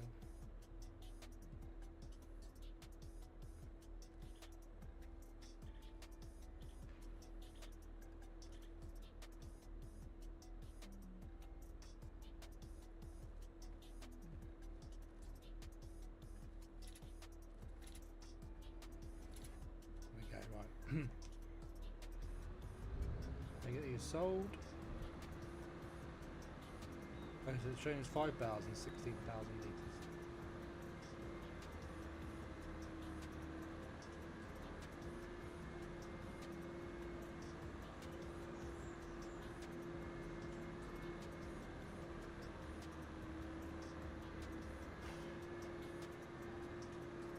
There we go, right. I get these sold. Okay, so it's showing us 5,000, 16,000 litres.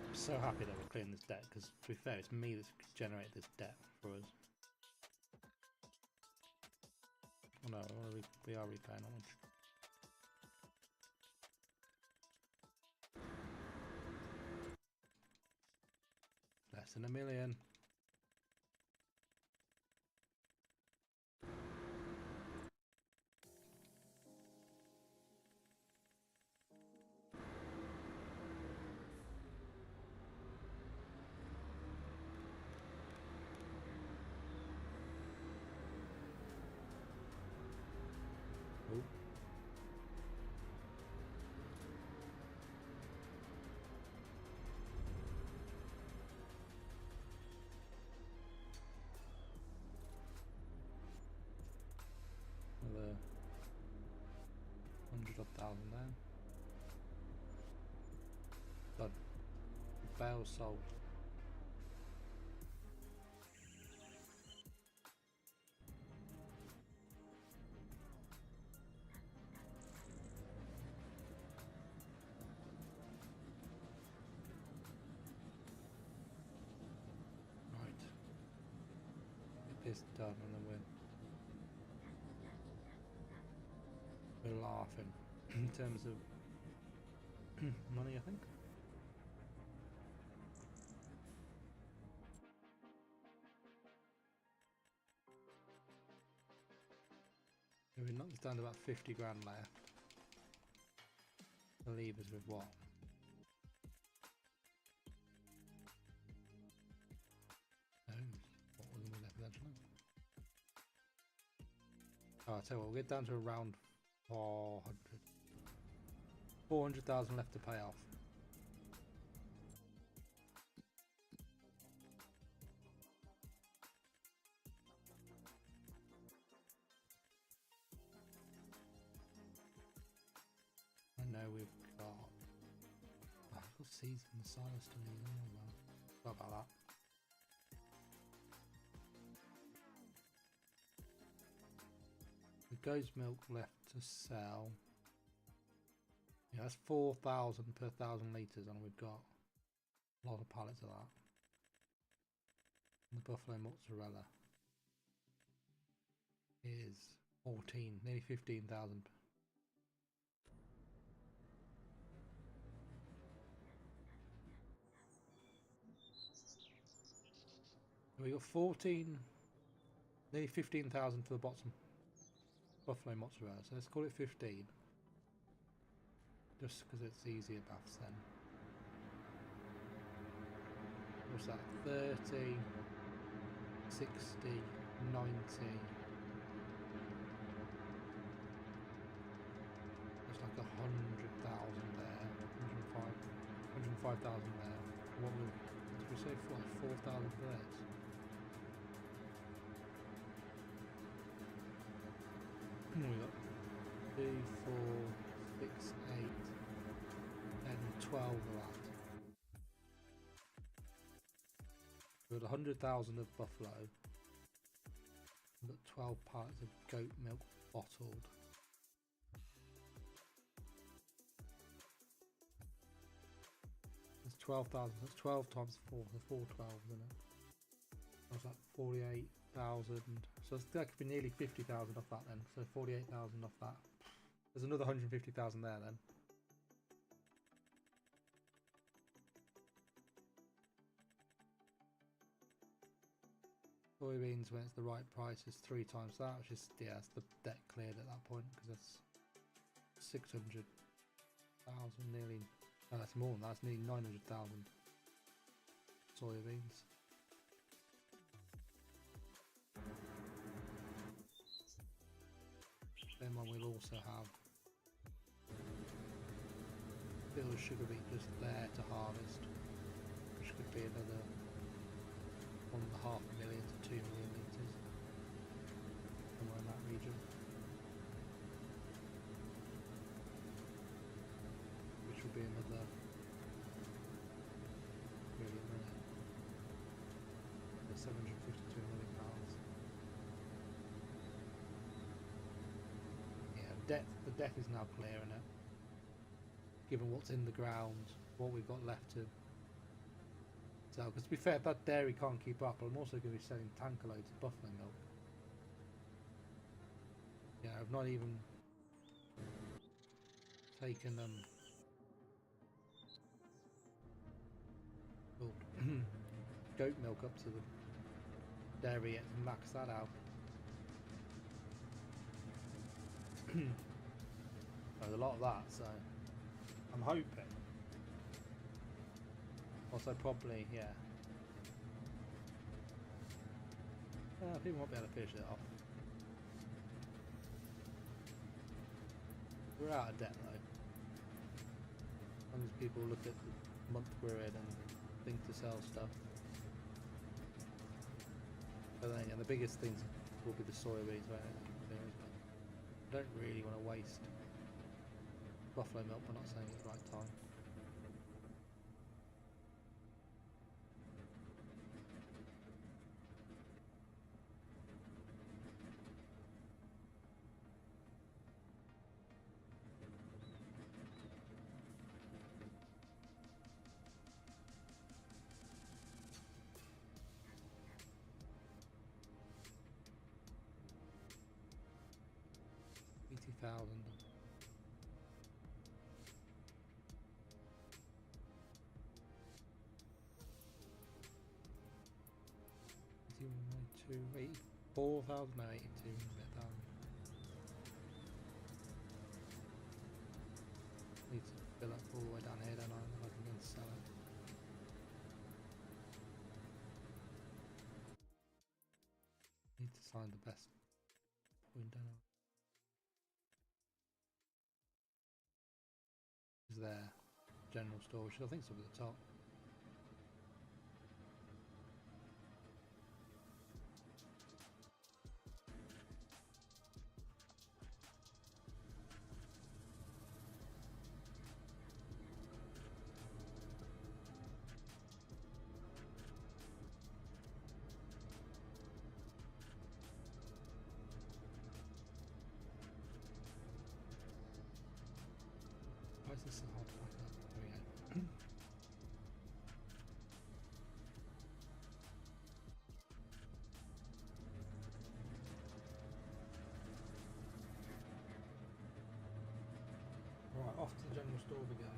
I'm so happy that we're clearing this debt, because to be fair, it's me that's generated this debt for us. Oh no, we are repaying, aren't we? Less than $1 million. Oh. Another 100,000 there. Done. Bale sold. Right. Get this done and then we're laughing in terms of money, I think. We knocked this down to about 50 grand left. The leave us with what? Oh, what was going to be left eventually? Oh, I'll tell you what, we'll get down to around 400. 400,000 left to pay off. I know we've got... Oh, I've got seeds in the silos to leave. Oh well. Sorry about that. The goat's milk left to sell. Yeah, that's 4,000 per 1,000 litres, and we've got a lot of pallets of that. And the buffalo mozzarella is 14, nearly 15,000. We got 14, nearly 15,000 for the bottom buffalo mozzarella, so let's call it 15. Just because it's easier maths then. What's that? 30, 60, 90. That's like 100,000 there. 105,000 there. What would we say for like 4,000 for this? We got 2, 4, 6, 8, and 12 of that. We've got 100,000 of buffalo. We've got 12 parts of goat milk bottled. That's 12,000. That's 12 times 4. So 412, isn't it? That's like 48,000. So that could be nearly 50,000 off that then. So 48,000 off that. There's another 150,000 there then. Soybeans, when it's the right price, is 3 times that, which is, yeah, it's the debt cleared at that point, because that's 600,000 nearly. No, that's more than that, that's nearly 900,000 soybeans. Then one will also have Bill's sugar beet just there to harvest, which could be another 1.5 million to 2 million litres, somewhere in that region. £752 million. Yeah, the death is now clearing it. Given what's in the ground, what we've got left to sell. Because to be fair, if that dairy can't keep up, I'm also going to be selling tanker loads of buffalo milk. Yeah, I've not even taken goat milk up to the dairy yet to max that out. There's a lot of that, so I'm hoping. Also, probably, yeah. People won't be able to finish it off. We're out of debt though. As long as people look at the month we're in and think to sell stuff. But then, yeah, the biggest things will be the soybeans, right? I don't really want to waste buffalo milk by not selling it at the right time. $80,000. $84,000, no, 82 thousand. Need to fill up all the way down here, don't I? If I can then sell it. Need to find the best point, don't I? Is there general store, which I think is up at the top. Why is this so hard to find out? There we go. Right, off to the general store we go.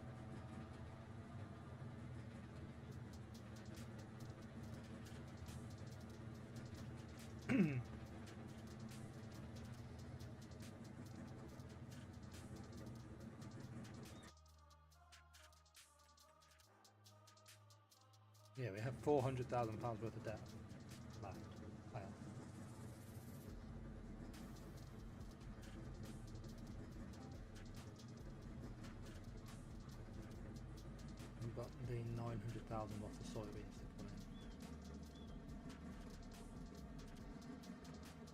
Yeah, we have £400,000 worth of debt left. We've got the 900,000 worth of soybeans to come in.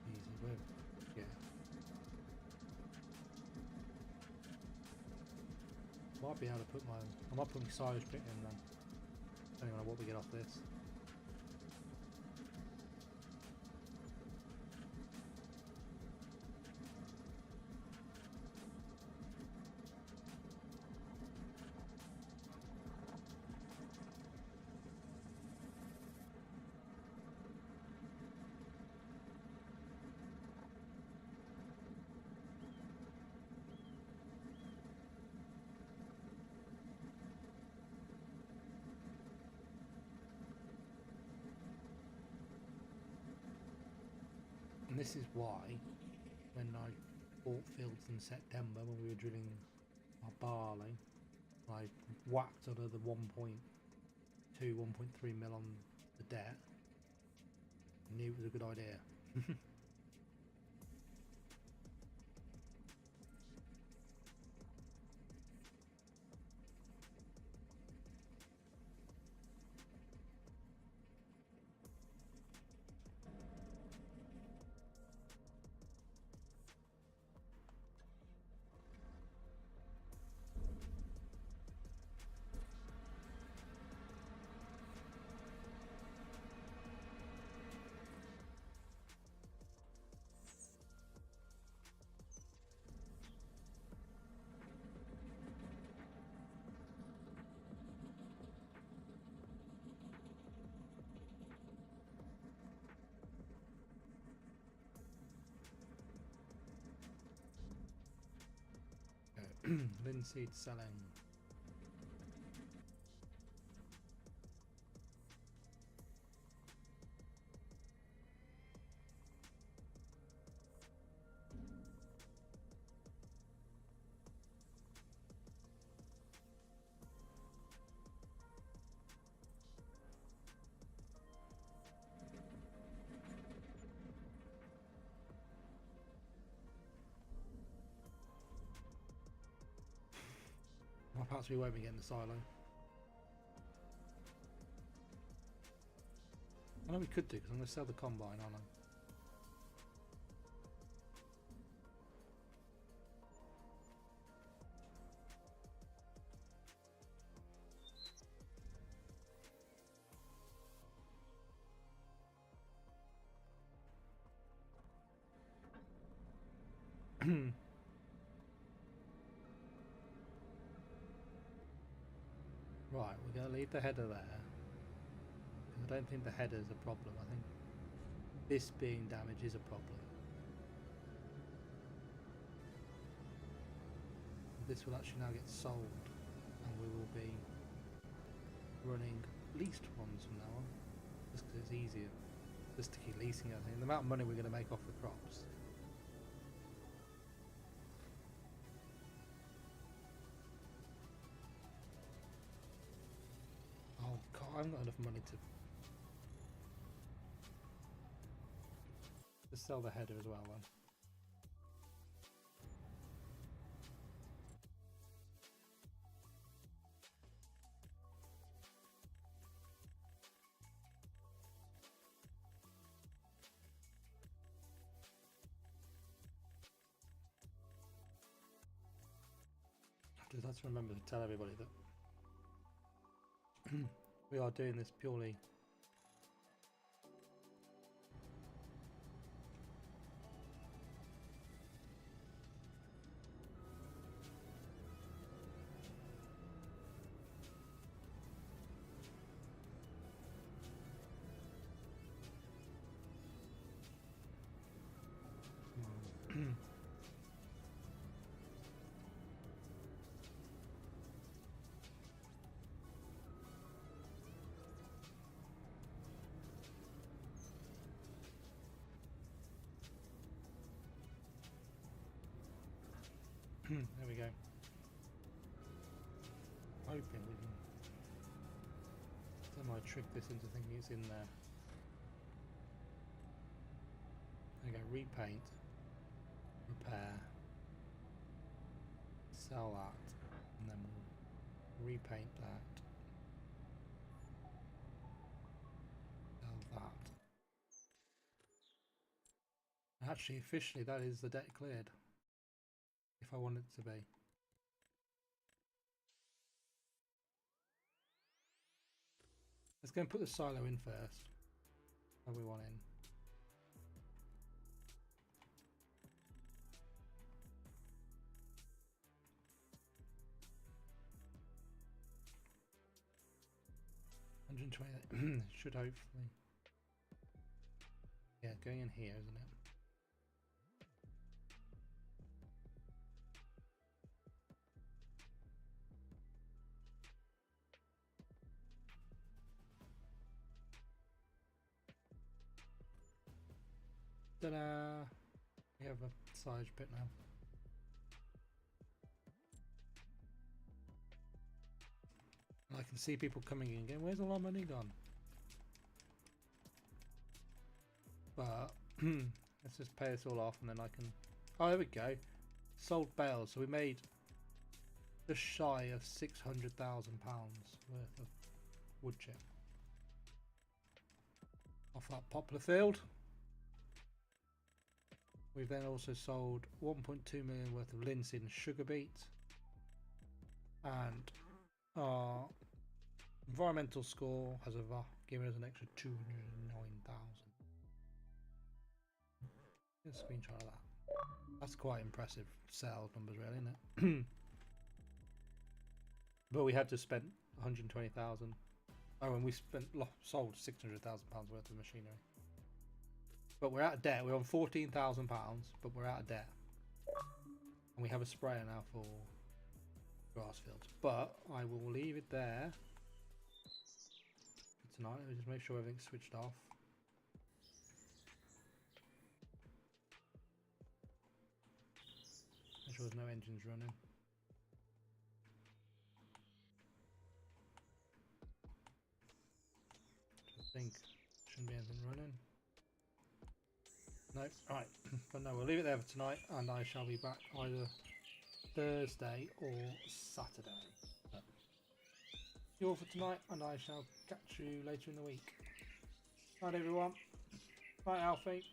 Easy win. Yeah. Might be able to put I might put my silage pit in then, depending on what we get off this. And this is why, when I bought fields in September when we were drilling our barley, I whacked another 1.2, 1.3 mil on the debt. I knew it was a good idea. Linseed selling. Well, perhaps we won't be getting the silo. I know we could do, because I'm going to sell the combine, aren't I? Right, we're going to leave the header there. I don't think the header is a problem. I think this being damaged is a problem. This will actually now get sold, and we will be running leased ones from now on, just because it's easier just to keep leasing it. I think the amount of money we're going to make off the crops. Oh god, I haven't got enough money to sell the header as well then. Let's remember to tell everybody that we are doing this purely there we go. Hoping we can somehow trick this into thinking it's in there. There we go, repaint, repair, sell that, and then we'll repaint that, sell that. Actually, officially, that is the debt cleared. If I want it to be. Let's go and put the silo in first. That we want in. $120 should hopefully. Yeah, going in here, isn't it? Ta-da! We have a silage pit now. And I can see people coming in going, where's all our money gone? But let's just pay this all off and then I can... Oh, there we go. Sold bales. So we made just shy of £600,000 worth of wood chip off that poplar field. We've then also sold 1.2 million worth of linseed and sugar beet, and our environmental score has given us an extra 209,000. Get a screenshot of that. That's quite impressive sales numbers, really, isn't it? But we had to spend 120,000. Oh, and we sold 600,000 pounds worth of machinery. But we're out of debt. We're on £14,000, but we're out of debt. And we have a sprayer now for grass fields. But I will leave it there for tonight. I'll just make sure everything's switched off. Make sure there's no engines running. I think shouldn't be anything running. No, right. But no, we'll leave it there for tonight, and I shall be back either Thursday or Saturday. But you all for tonight, and I shall catch you later in the week. Right, everyone. Bye, Alfie.